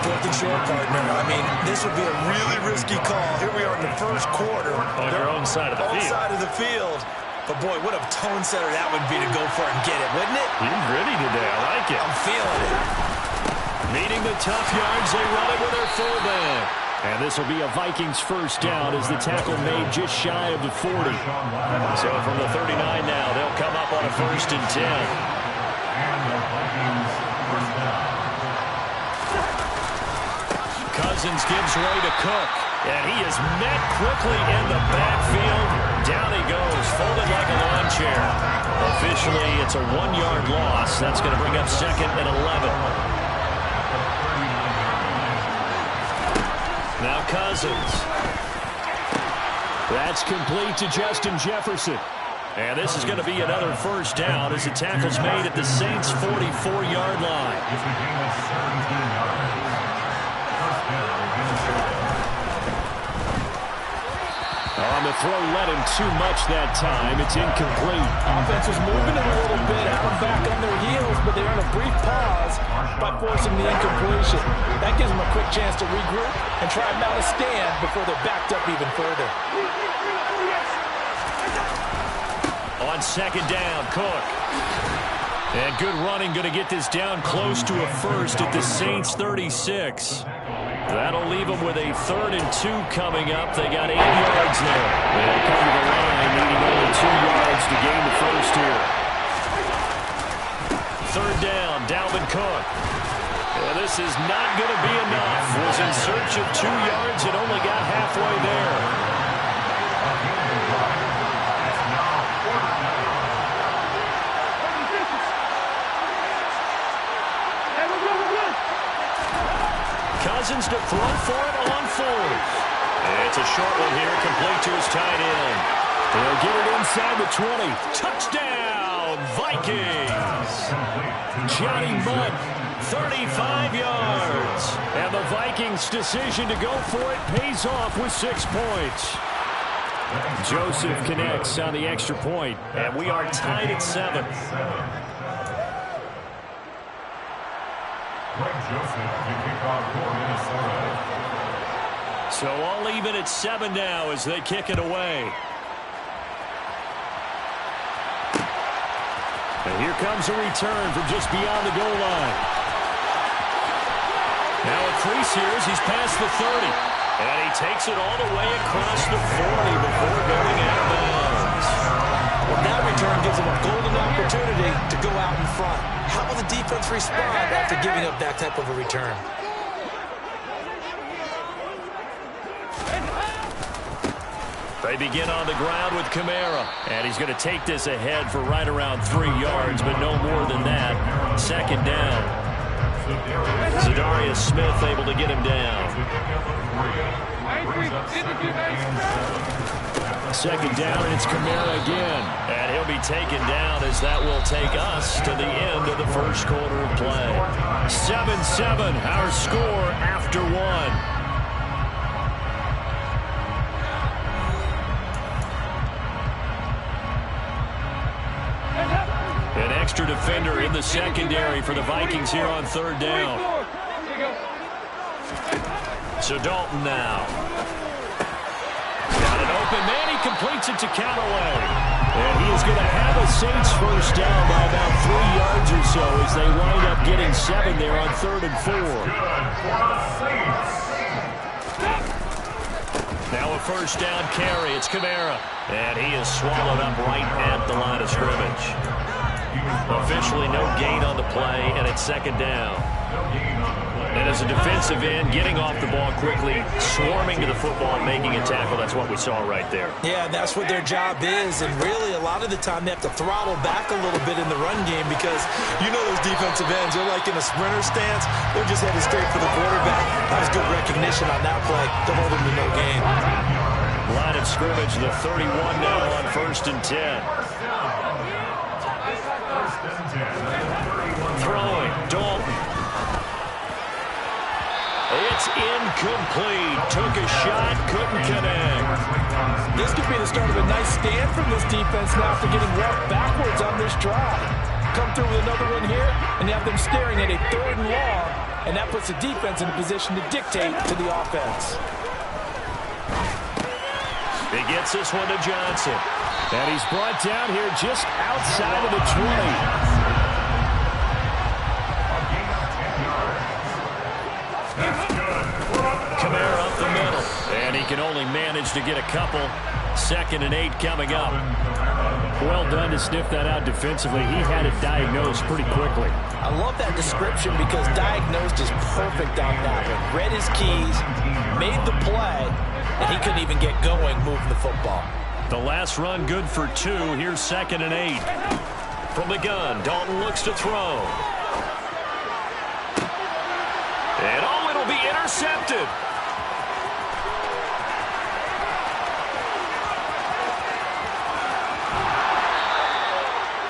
Fourth and short, partner. I mean, this would be a really risky call. Here we are in the first quarter. On their own side of the field. Side of the field. But, boy, what a tone setter that would be to go for it and get it, wouldn't it? You're gritty today. I like it. I'm feeling it. Meeting the tough yards, they run it with their fullback. And this will be a Vikings first down as the tackle made just shy of the 40. So from the 39 now, they'll come up on a 1st and 10. Cousins gives way to Cook. And he is met quickly in the backfield. Down he goes, folded like a lawn chair. Officially, it's a 1-yard loss. That's going to bring up 2nd and 11. Now Cousins. That's complete to Justin Jefferson. And this is going to be another first down as the tackle's made at the Saints' 44-yard line. On the throw, led him too much that time. It's incomplete. Offense was moving it a little bit, out and back on their heels, but they're in a brief pause by forcing the incompletion. That gives them a quick chance to regroup and try and mount a stand before they're backed up even further. On 2nd down, Cook. And good running, going to get this down close to a first at the Saints' 36. That'll leave them with a 3rd and 2 coming up. They got 8 yards there. They'll come to the line, needing only 2 yards to gain the first here. 3rd down, Dalvin Cook. And this is not going to be enough. Was in search of 2 yards and only got halfway there. Cousins to throw for it on 4th. It's a short one here, complete to his tight end. They'll get it inside the 20. Touchdown, Vikings! Johnny Mudd, 35 yards. And the Vikings' decision to go for it pays off with 6 points. Joseph connects on the extra point, and we are tied at 7. So all even at 7 now as they kick it away. And here comes a return from just beyond the goal line. Now a crease here as he's past the 30. And he takes it all the way across the 40 before going out of bounds. Well, that return gives him a golden opportunity to go out in front. How will the defense respond after giving up that type of a return? They begin on the ground with Kamara. And he's going to take this ahead for right around 3 yards, but no more than that. 2nd down. Zadarius Smith able to get him down. 2nd down, and it's Kamara again. And he'll be taken down as that will take us to the end of the first quarter of play. 7-7, our score after 1. An extra defender in the secondary for the Vikings here on 3rd down. So Dalton now. Got an open man. He completes it to Callaway. And he is going to have a Saints first down by about 3 yards or so as they wind up getting 7 there on 3rd and 4. Now a first down carry. It's Kamara. And he is swallowed up right at the line of scrimmage. Officially no gain on the play, and it's second down. And as a defensive end, getting off the ball quickly, swarming to the football and making a tackle, that's what we saw right there. Yeah, that's what their job is. And really, a lot of the time, they have to throttle back a little bit in the run game because you know those defensive ends, they're like in a sprinter stance. They're just headed straight for the quarterback. That was good recognition on that play to hold them to no gain. Line of scrimmage, the 31 now on 1st and 10. Throwing, Dalton. It's incomplete. Took a shot, couldn't connect. This could be the start of a nice stand from this defense now after getting roughed backwards on this drive. Come through with another one here, and you have them staring at a 3rd and long, and that puts the defense in a position to dictate to the offense. He gets this one to Johnson. And he's brought down here just outside of the 20. Kamara up the middle. And he can only manage to get a couple. 2nd and 8 coming up. Well done to sniff that out defensively. He had it diagnosed pretty quickly. I love that description because diagnosed is perfect on that one. Read his keys, made the play, and he couldn't even get going moving the football. The last run good for 2. Here's 2nd and 8. From the gun, Dalton looks to throw. And oh, it'll be intercepted.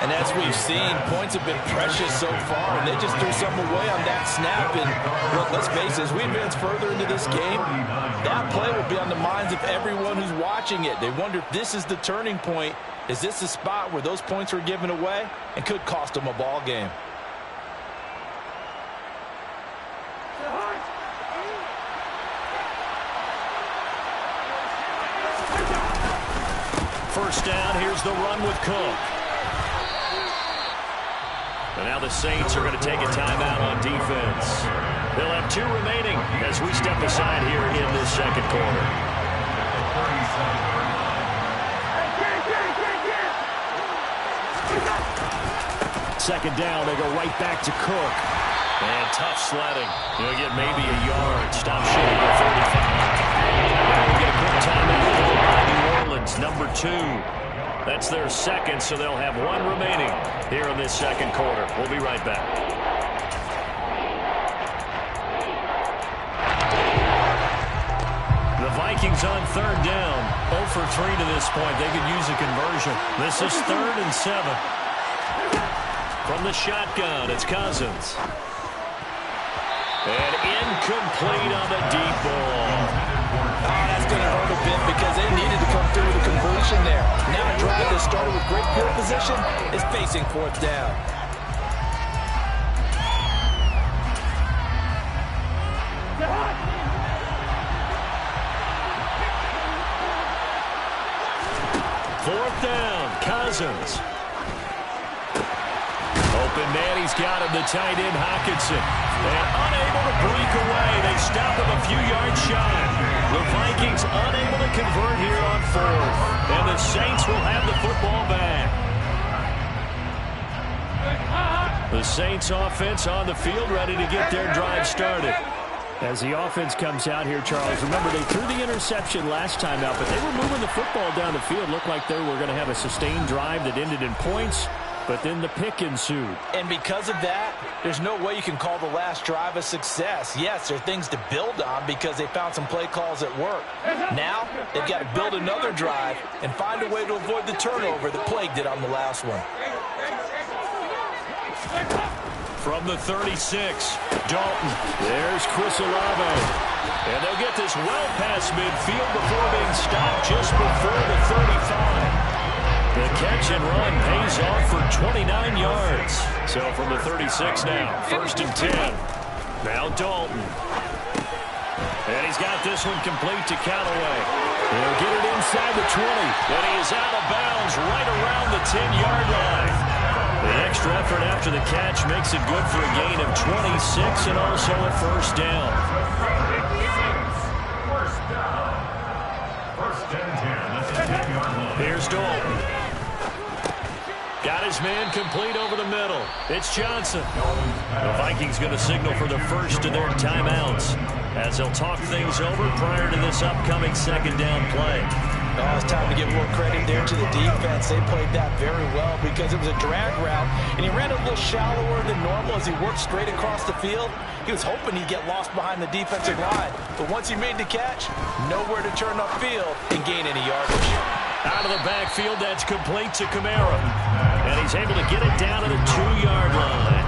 And as we've seen, points have been precious so far, and they just threw some away on that snap. And look, let's face it, as we advance further into this game, that play will be on the minds of everyone who's watching it. They wonder if this is the turning point. Is this the spot where those points were given away and could cost them a ball game? First down, here's the run with Cook. And now the Saints are going to take a timeout on defense. They'll have 2 remaining as we step aside here in this second quarter. Second down, they go right back to Cook. And tough sledding. He'll get maybe a yard. Stop short of the 35. Now we'll get a quick timeout by New Orleans, number 2. That's their 2nd, so they'll have 1 remaining here in this second quarter. We'll be right back. The Vikings on 3rd down. 0 for 3 to this point. They could use a conversion. This is 3rd and 7. From the shotgun, it's Cousins. And incomplete on the deep ball. Oh, that's going to hurt a bit because they needed to come through with a conversion there. Now a drive that started with great field position is facing 4th down. Fourth down, Cousins. Open man, he's got him, the tight end, Hockenson. And unable to break away. They stop him a few yards shy. The Vikings unable to convert here on 4th. And the Saints will have the football back. The Saints offense on the field ready to get their drive started. As the offense comes out here, Charles, remember they threw the interception last time out, but they were moving the football down the field. Looked like they were going to have a sustained drive that ended in points. But then the pick ensued. And because of that, there's no way you can call the last drive a success. Yes, there are things to build on because they found some play calls that work. Now, they've got to build another drive and find a way to avoid the turnover that plagued it on the last one. From the 36, Dalton. There's Chris Olave. And they'll get this well past midfield before being stopped just before the 35. The catch and run pays off for 29 yards. So from the 36 now, 1st and 10. Now Dalton. And he's got this one complete to Callaway. He'll get it inside the 20. And he is out of bounds right around the 10-yard line. The extra effort after the catch makes it good for a gain of 26 and also a 1st down. Here's Dalton. Got his man complete over the middle. It's Johnson. The Vikings going to signal for the first of their timeouts as they'll talk things over prior to this upcoming second down play. Oh, it's time to give more credit there to the defense. They played that very well because it was a drag route, and he ran a little shallower than normal as he worked straight across the field. He was hoping he'd get lost behind the defensive line, but once he made the catch, nowhere to turn upfield and gain any yardage. Out of the backfield, that's complete to Kamara. And he's able to get it down to the 2-yard line.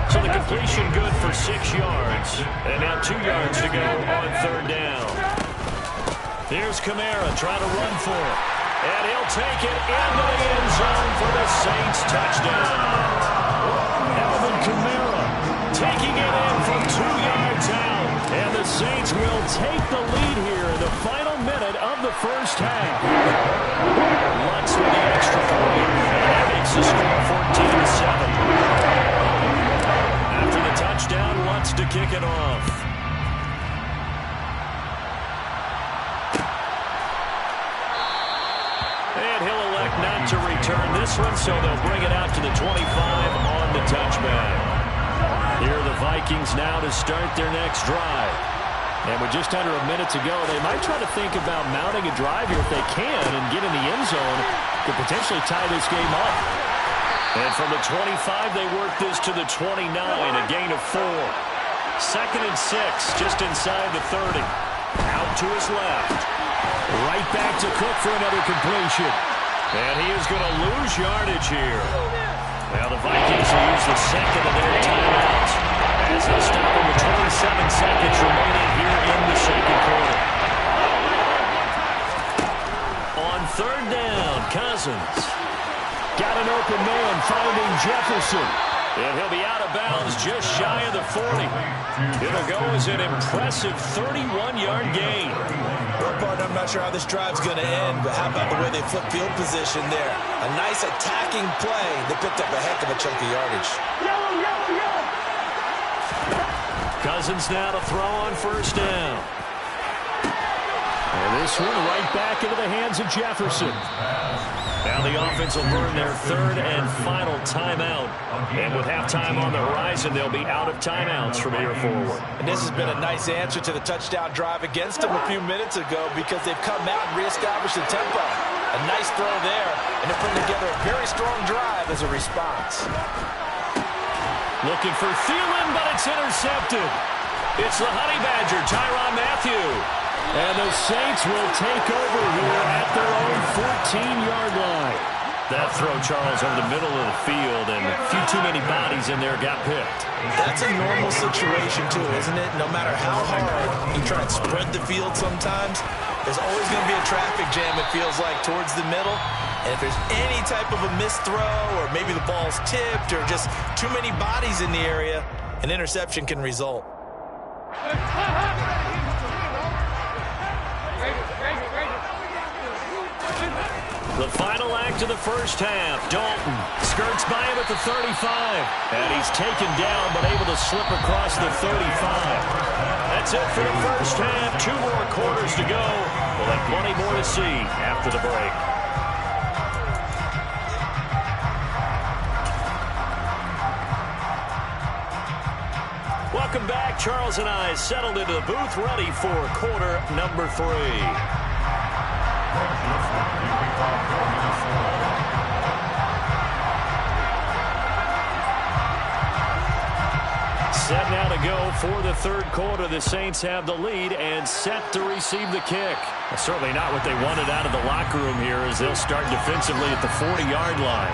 So the completion good for 6 yards. And now 2 yards to go on third down. Here's Kamara trying to run for it. And he'll take it into the end zone for the Saints touchdown. Alvin Kamara taking it in from 2 yards out. And the Saints will take the lead here in the final minute of the first half. Lutz with the extra point. And that makes the score 14-7. After the touchdown, Lutz to kick it off. And he'll elect not to return this one, so they'll bring it out to the 25 on the touchback. Here are the Vikings now to start their next drive. And with just under a minute to go, they might try to think about mounting a drive here if they can and get in the end zone to potentially tie this game up. And from the 25, they work this to the 29, a gain of 4. 2nd and 6, just inside the 30. Out to his left. Right back to Cook for another completion. And he is going to lose yardage here. Now the Vikings will use the second of their timeouts as they'll stop him with 27 seconds remaining here in the second quarter. On third down, Cousins. Got an open man finding Jefferson. And he'll be out of bounds just shy of the 40. It'll go as an impressive 31-yard gain. Well, partner, I'm not sure how this drive's going to end, but how about the way they flip field position there? A nice attacking play. They picked up a heck of a chunk of yardage. Cousins now to throw on first down. And this one right back into the hands of Jefferson. Now the offense will burn their third and final timeout. And with halftime on the horizon, they'll be out of timeouts from here forward. And this has been a nice answer to the touchdown drive against them a few minutes ago because they've come out and reestablished the tempo. A nice throw there, and they're putting together a very strong drive as a response. Looking for Thielen, but it's intercepted. It's the Honey Badger, Tyrann Mathieu. And the Saints will take over here at their own 14-yard line. That throw, Charles, over the middle of the field, and a few too many bodies in there got picked. That's a normal situation, too, isn't it? No matter how hard you try and spread the field sometimes, there's always going to be a traffic jam, it feels like, towards the middle. And if there's any type of a missed throw, or maybe the ball's tipped, or just too many bodies in the area, an interception can result. The final act of the first half. Dalton skirts by him at the 35. And he's taken down, but able to slip across the 35. That's it for the first half. 2 more quarters to go. We'll have plenty more to see after the break. Welcome back. Charles and I settled into the booth, ready for quarter number 3. Set now to go for the third quarter. The Saints have the lead and set to receive the kick. Well, certainly not what they wanted out of the locker room here as they'll start defensively at the 40-yard line.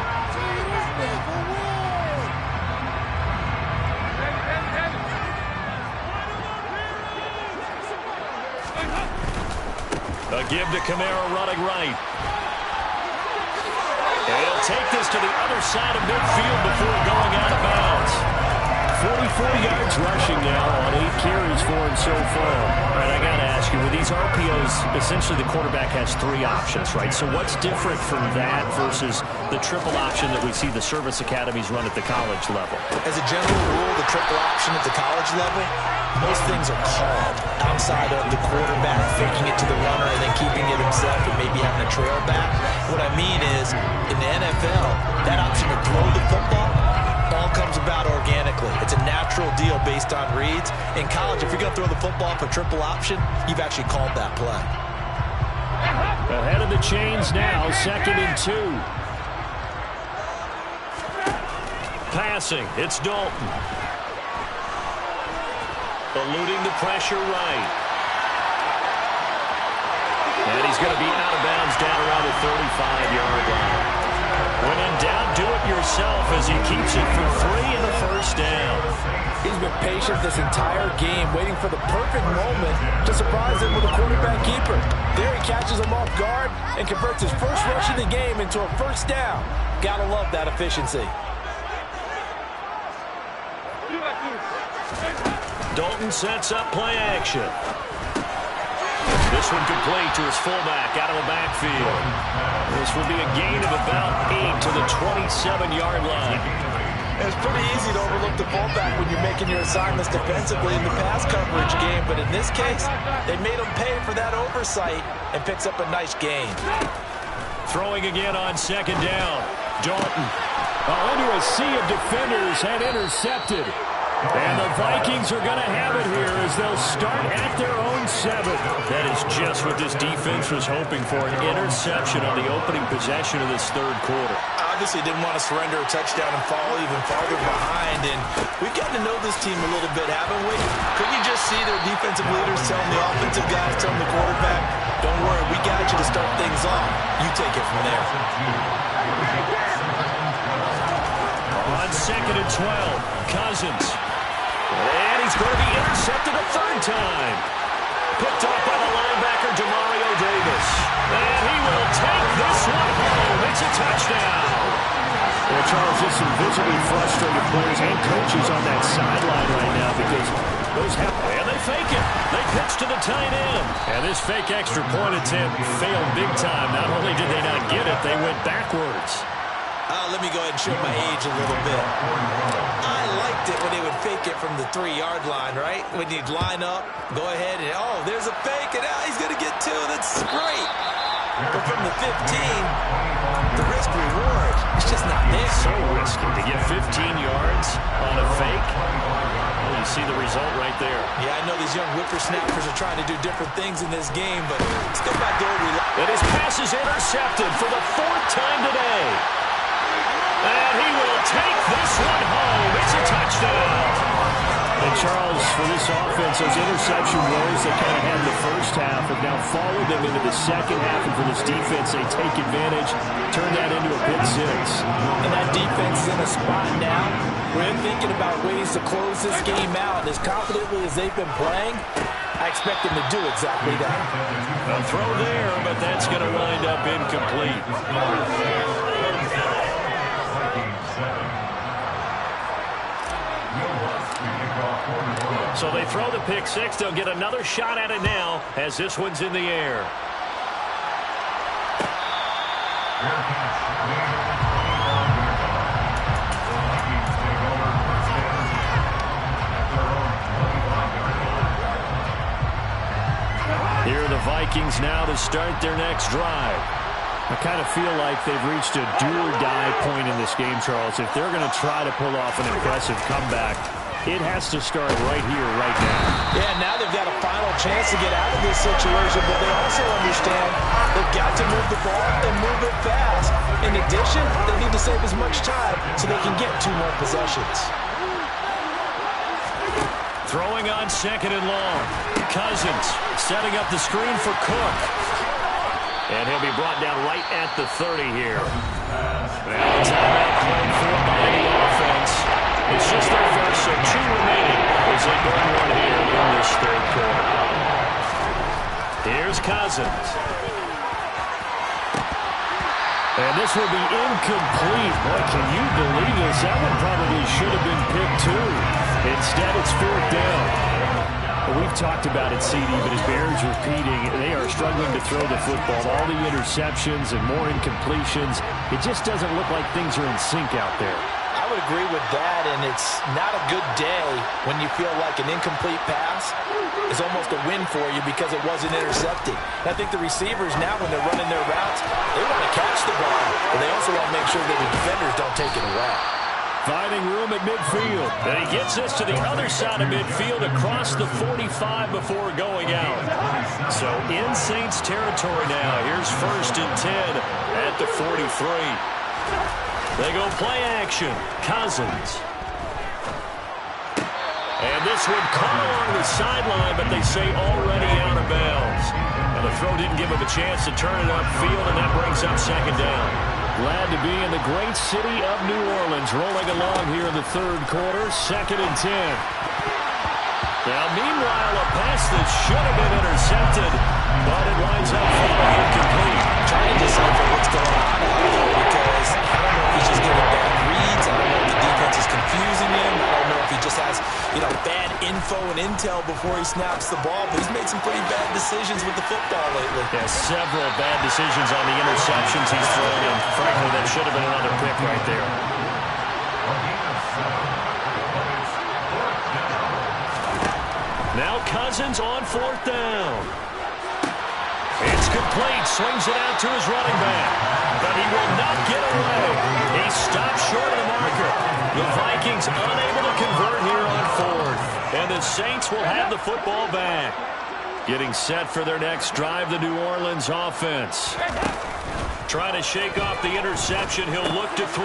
A give to Kamara running right. And he'll take this to the other side of midfield before going out of bounds. 44 yards rushing now on 8 carries for him so far. All right, I got to ask you, with the these RPOs, essentially the quarterback has 3 options, right? So what's different from that versus the triple option that we see the service academies run at the college level? As a general rule, the triple option at the college level, most things are called outside of the quarterback faking it to the runner and then keeping it himself and maybe having a trail back. What I mean is, in the NFL, that option to throw the football all comes about organically. It's a natural deal based on reads. In college, if you're going to throw the football for triple option, you've actually called that play. Ahead of the chains now, 2nd and 2. Passing, it's Dalton. Eluding the pressure right. And he's going to be out of bounds down around the 35-yard line. When in doubt, do it yourself as he keeps it for 3 and a first down. He's been patient this entire game, waiting for the perfect moment to surprise him with a quarterback keeper. There he catches him off guard and converts his first rush of the game into a first down. Gotta love that efficiency. Dalton sets up play action. This one complete to his fullback out of the backfield. This will be a gain of about 8 to the 27-yard line. It's pretty easy to overlook the fullback when you're making your assignments defensively in the pass coverage game, but in this case, they made him pay for that oversight and picks up a nice gain. Throwing again on 2nd down. Dalton into a sea of defenders and intercepted. And the Vikings are going to have it here as they'll start at their own 7. That is just what this defense was hoping for, an interception on the opening possession of this 3rd quarter. Obviously didn't want to surrender a touchdown and fall even farther behind, and we've gotten to know this team a little bit, haven't we? Couldn't you just see their defensive leaders telling the offensive guys, telling the quarterback, don't worry, we got you to start things off. You take it from there. On 2nd and 12, Cousins. And he's going to be intercepted a 3rd time. Picked off by the linebacker, Demario Davis. And he will take this one home. It's a touchdown. Well, Charles, there's some visibly frustrated players and coaches on that sideline right now because those happen. And they fake it. They pitch to the tight end. And this fake extra point attempt failed big time. Not only did they not get it, they went backwards. Let me go ahead and show my age a little bit. I liked it when they would fake it from the 3-yard line, right? When you'd line up, go ahead and, there's a fake, and he's going to get 2. That's great. But from the 15, the risk-reward, it's just not there. So risky to get 15 yards on a fake. Well, you see the result right there. Yeah, I know these young whippersnappers are trying to do different things in this game, but let's go back to and his pass is intercepted for the 4th time today. And he will take this one home. It's a touchdown. And Charles, for this offense, those interception woes that kind of had in the first half have now followed them into the second half. And for this defense, they take advantage, turn that into a pick 6. And that defense is in a spot now where they're thinking about ways to close this game out. As confidently as they've been playing, I expect them to do exactly that. A throw there, but that's going to wind up incomplete. So they throw the pick 6. They'll get another shot at it now as this one's in the air. Here are the Vikings now to start their next drive. I kind of feel like they've reached a do-or-die point in this game, Charles. If they're going to try to pull off an impressive comeback, it has to start right here, right now. Yeah, now they've got a final chance to get out of this situation, but they also understand they've got to move the ball and move it fast. In addition, they need to save as much time so they can get 2 more possessions. Throwing on 2nd and long. Cousins setting up the screen for Cook. And he'll be brought down right at the 30 here. Now a timeout called for by the offense. It's just their first, so 2 remaining as they burn one here in this 3rd quarter. Here's Cousins. And this will be incomplete. Boy, can you believe this? That one probably should have been picked 2. Instead, it's 4th down. We've talked about it, CD, but as Bears repeating, they are struggling to throw the football. All the interceptions and more incompletions. It just doesn't look like things are in sync out there. I would agree with that, and it's not a good day when you feel like an incomplete pass is almost a win for you because it wasn't intercepted. And I think the receivers now, when they're running their routes, they want to catch the ball, but they also want to make sure that the defenders don't take it away. Finding room at midfield. And he gets this to the other side of midfield across the 45 before going out. So in Saints territory now. Here's 1st and 10 at the 43. They go play action. Cousins. And this one caught along the sideline, but they say already out of bounds. And the throw didn't give him a chance to turn it upfield, and that brings up 2nd down. Glad to be in the great city of New Orleans, rolling along here in the 3rd quarter, 2nd and 10. Now, meanwhile, a pass that should have been intercepted, but it winds up falling incomplete. Trying to decipher what's going on out there because I don't know if he's just getting bad reads. I don't know if the defense is confusing him. I don't know if he just has, bad info and intel before he snaps the ball. But he's made some pretty bad decisions with the football lately. Yeah, several bad decisions on the interceptions he's thrown. And frankly, that should have been another pick right there. Now Cousins on 4th down. It's complete. Swings it out to his running back. But he will not get away. He stopped short of the marker. The Vikings unable to convert here on 4th. And the Saints will have the football back. Getting set for their next drive, the New Orleans offense. Trying to shake off the interception. He'll look to throw.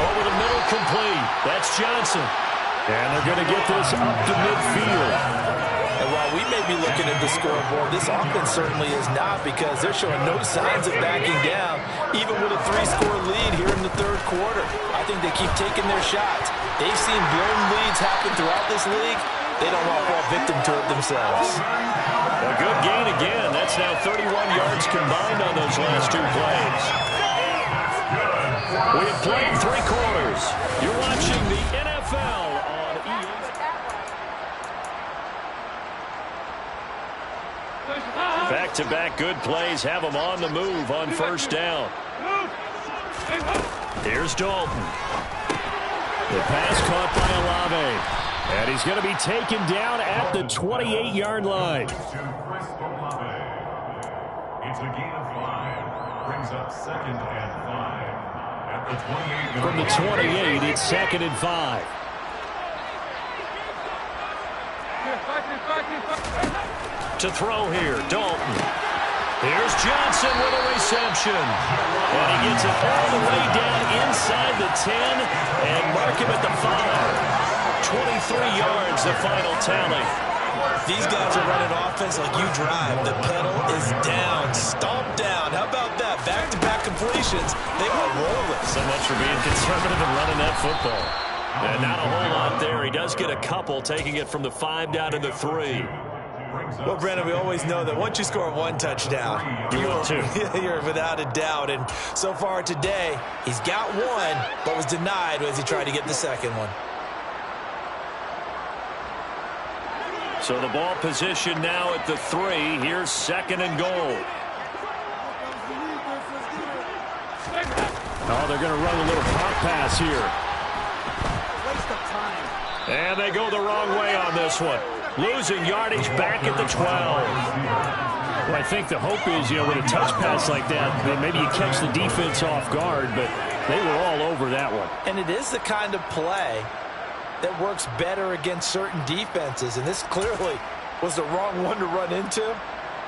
Over the middle, complete. That's Johnson. And they're going to get this up to midfield. And while we may be looking at the scoreboard, this offense certainly is not because they're showing no signs of backing down, even with a 3-score lead here in the 3rd quarter. I think they keep taking their shots. They've seen blown leads happen throughout this league. They don't want to fall victim to it themselves. A good gain again. That's now 31 yards combined on those last 2 plays. We have played 3 quarters. You're watching the NFL on ESPN. Back-to-back good plays have them on the move on 1st down. Here's Dalton. The pass caught by Olave. And he's going to be taken down at the 28-yard line. It's a gain of 5. Brings up 2nd and 5. At the 28-yard line. From the 28, it's 2nd and 5. To throw here, Dalton. Here's Johnson with a reception. And he gets it all the way down inside the 10 and mark him at the 5. 23 yards, the final tally. These guys are running offense like you drive. The pedal is down, stomped down. How about that? Back-to-back completions. They are rolling. So much for being conservative and running that football. And not a whole lot there. He does get a couple, taking it from the 5 down to the 3. Well, Brandon, we always know that once you score 1 touchdown, you're without a doubt. And so far today, he's got 1, but was denied as he tried to get the 2nd one. So the ball position now at the 3. Here's 2nd and goal. Oh, they're going to run a little pop pass here. And they go the wrong way on this one. Losing yardage back at the 12. Well, I think the hope is, with a touch pass like that, maybe you catch the defense off guard, but they were all over that one. And it is the kind of play that works better against certain defenses, and this clearly was the wrong one to run into.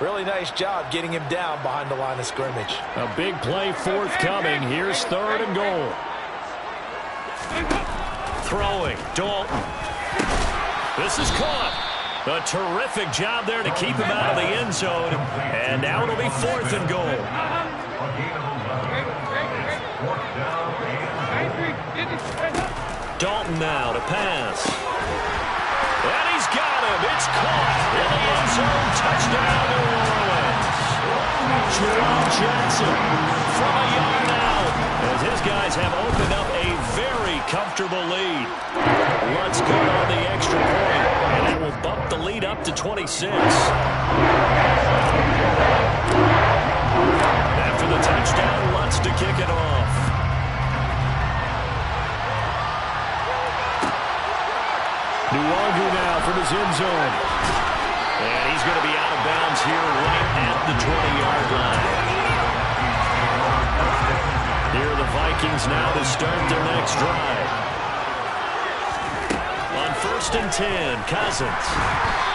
Really nice job getting him down behind the line of scrimmage. A big play forthcoming. Here's 3rd and goal. Throwing, Dalton. This is caught. A terrific job there to keep him out of the end zone. And now it'll be 4th and goal. Dalton now to pass. And he's got him. It's caught in the end zone. Touchdown, New Orleans. Jerome Jackson from a yard out, as his guys have opened up a comfortable lead. Let's go on the extra point, and it will bump the lead up up to 26. After the touchdown, wants to kick it off. Nuwangu now from his end zone. And he's going to be out of bounds here right at the 20-yard line. Here are the Vikings now to start their next drive. On 1st and 10, Cousins.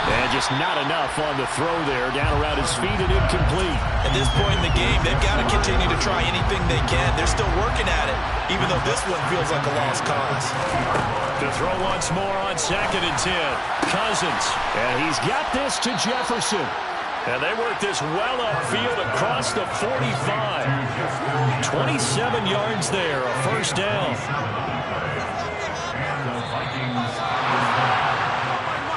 And just not enough on the throw there. Down around his feet and incomplete. At this point in the game, they've got to continue to try anything they can. They're still working at it, even though this one feels like a lost cause. To throw once more on 2nd and 10. Cousins. And he's got this to Jefferson. And they work this well upfield across the 45. 27 yards there, a first down.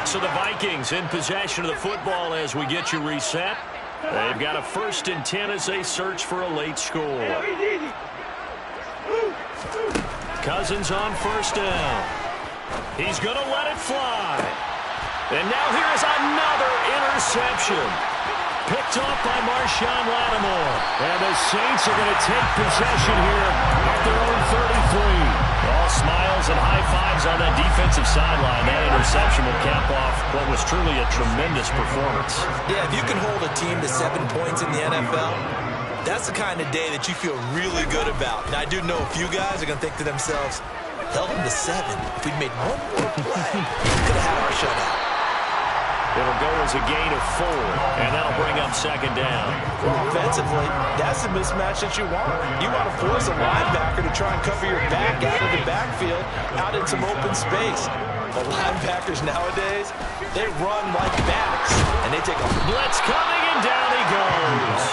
So the Vikings in possession of the football as we get you reset. They've got a 1st and 10 as they search for a late score. Cousins on 1st down. He's going to let it fly. And now here is another interception. Picked off by Marshawn Lattimore. And the Saints are going to take possession here at their own 33. All smiles and high fives on that defensive sideline. That interception will cap off what was truly a tremendous performance. Yeah, if you can hold a team to 7 points in the NFL, that's the kind of day that you feel really good about. And I do know a few guys are going to think to themselves, held them to 7. If we'd made one more play, we could have had our shutout. It'll go as a gain of 4, and that'll bring up 2nd down. Well, offensively, that's the mismatch that you want. You want to force a linebacker to try and cover your back out of the backfield, out in some open space. The linebackers nowadays, they run like backs, and they take a blitz coming, and down he goes.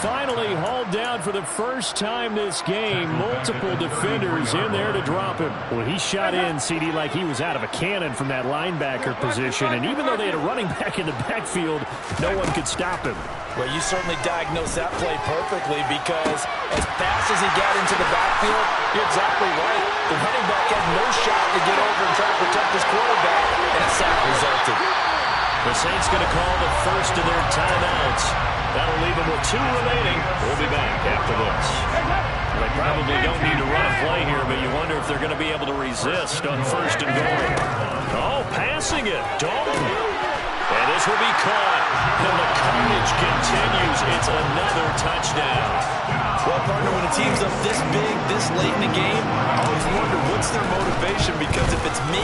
Finally hauled down for the first time this game. Multiple defenders in there to drop him. Well, he shot in, CD, like he was out of a cannon from that linebacker position. And even though they had a running back in the backfield, no one could stop him. Well, you certainly diagnosed that play perfectly because as fast as he got into the backfield, you're exactly right. The running back had no shot to get over and try to protect his quarterback, and a sack resulted. The Saints going to call the first of their timeouts. That'll leave them with 2 remaining. We'll be back after this. They probably don't need to run a play here, but you wonder if they're going to be able to resist on 1st and goal. Oh, passing it. Dalton. And this will be caught. And the carnage continues. It's another touchdown. Well, partner, when a team's up this big, this late in the game, I always wonder what's their motivation, because if it's me,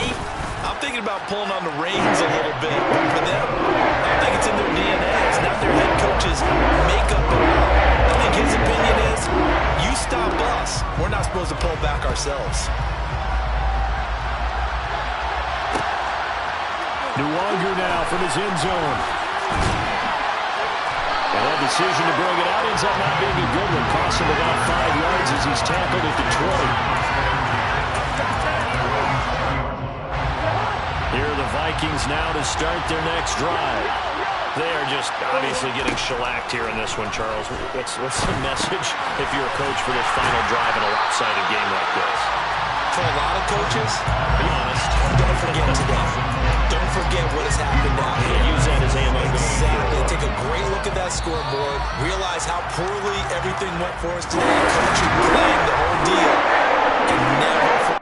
I'm thinking about pulling on the reins a little bit. But for them, I think it's in their DNA. It's not their head coach's makeup at all. I think his opinion is, you stop us. We're not supposed to pull back ourselves. Nuwangu now from his end zone. And that decision to bring it out ends up not being a good one. Costs him about 5 yards as he's tackled at the 20. Here are the Vikings now to start their next drive. They are just obviously getting shellacked here in this one, Charles. What's the message if you're a coach for this final drive in a lopsided game like this? For a lot of coaches, be honest, don't forget today. Don't forget what has happened now. Use that as ammo. Exactly. Take a great look at that scoreboard. Realize how poorly everything went for us today. Coaching, playing the whole deal. And never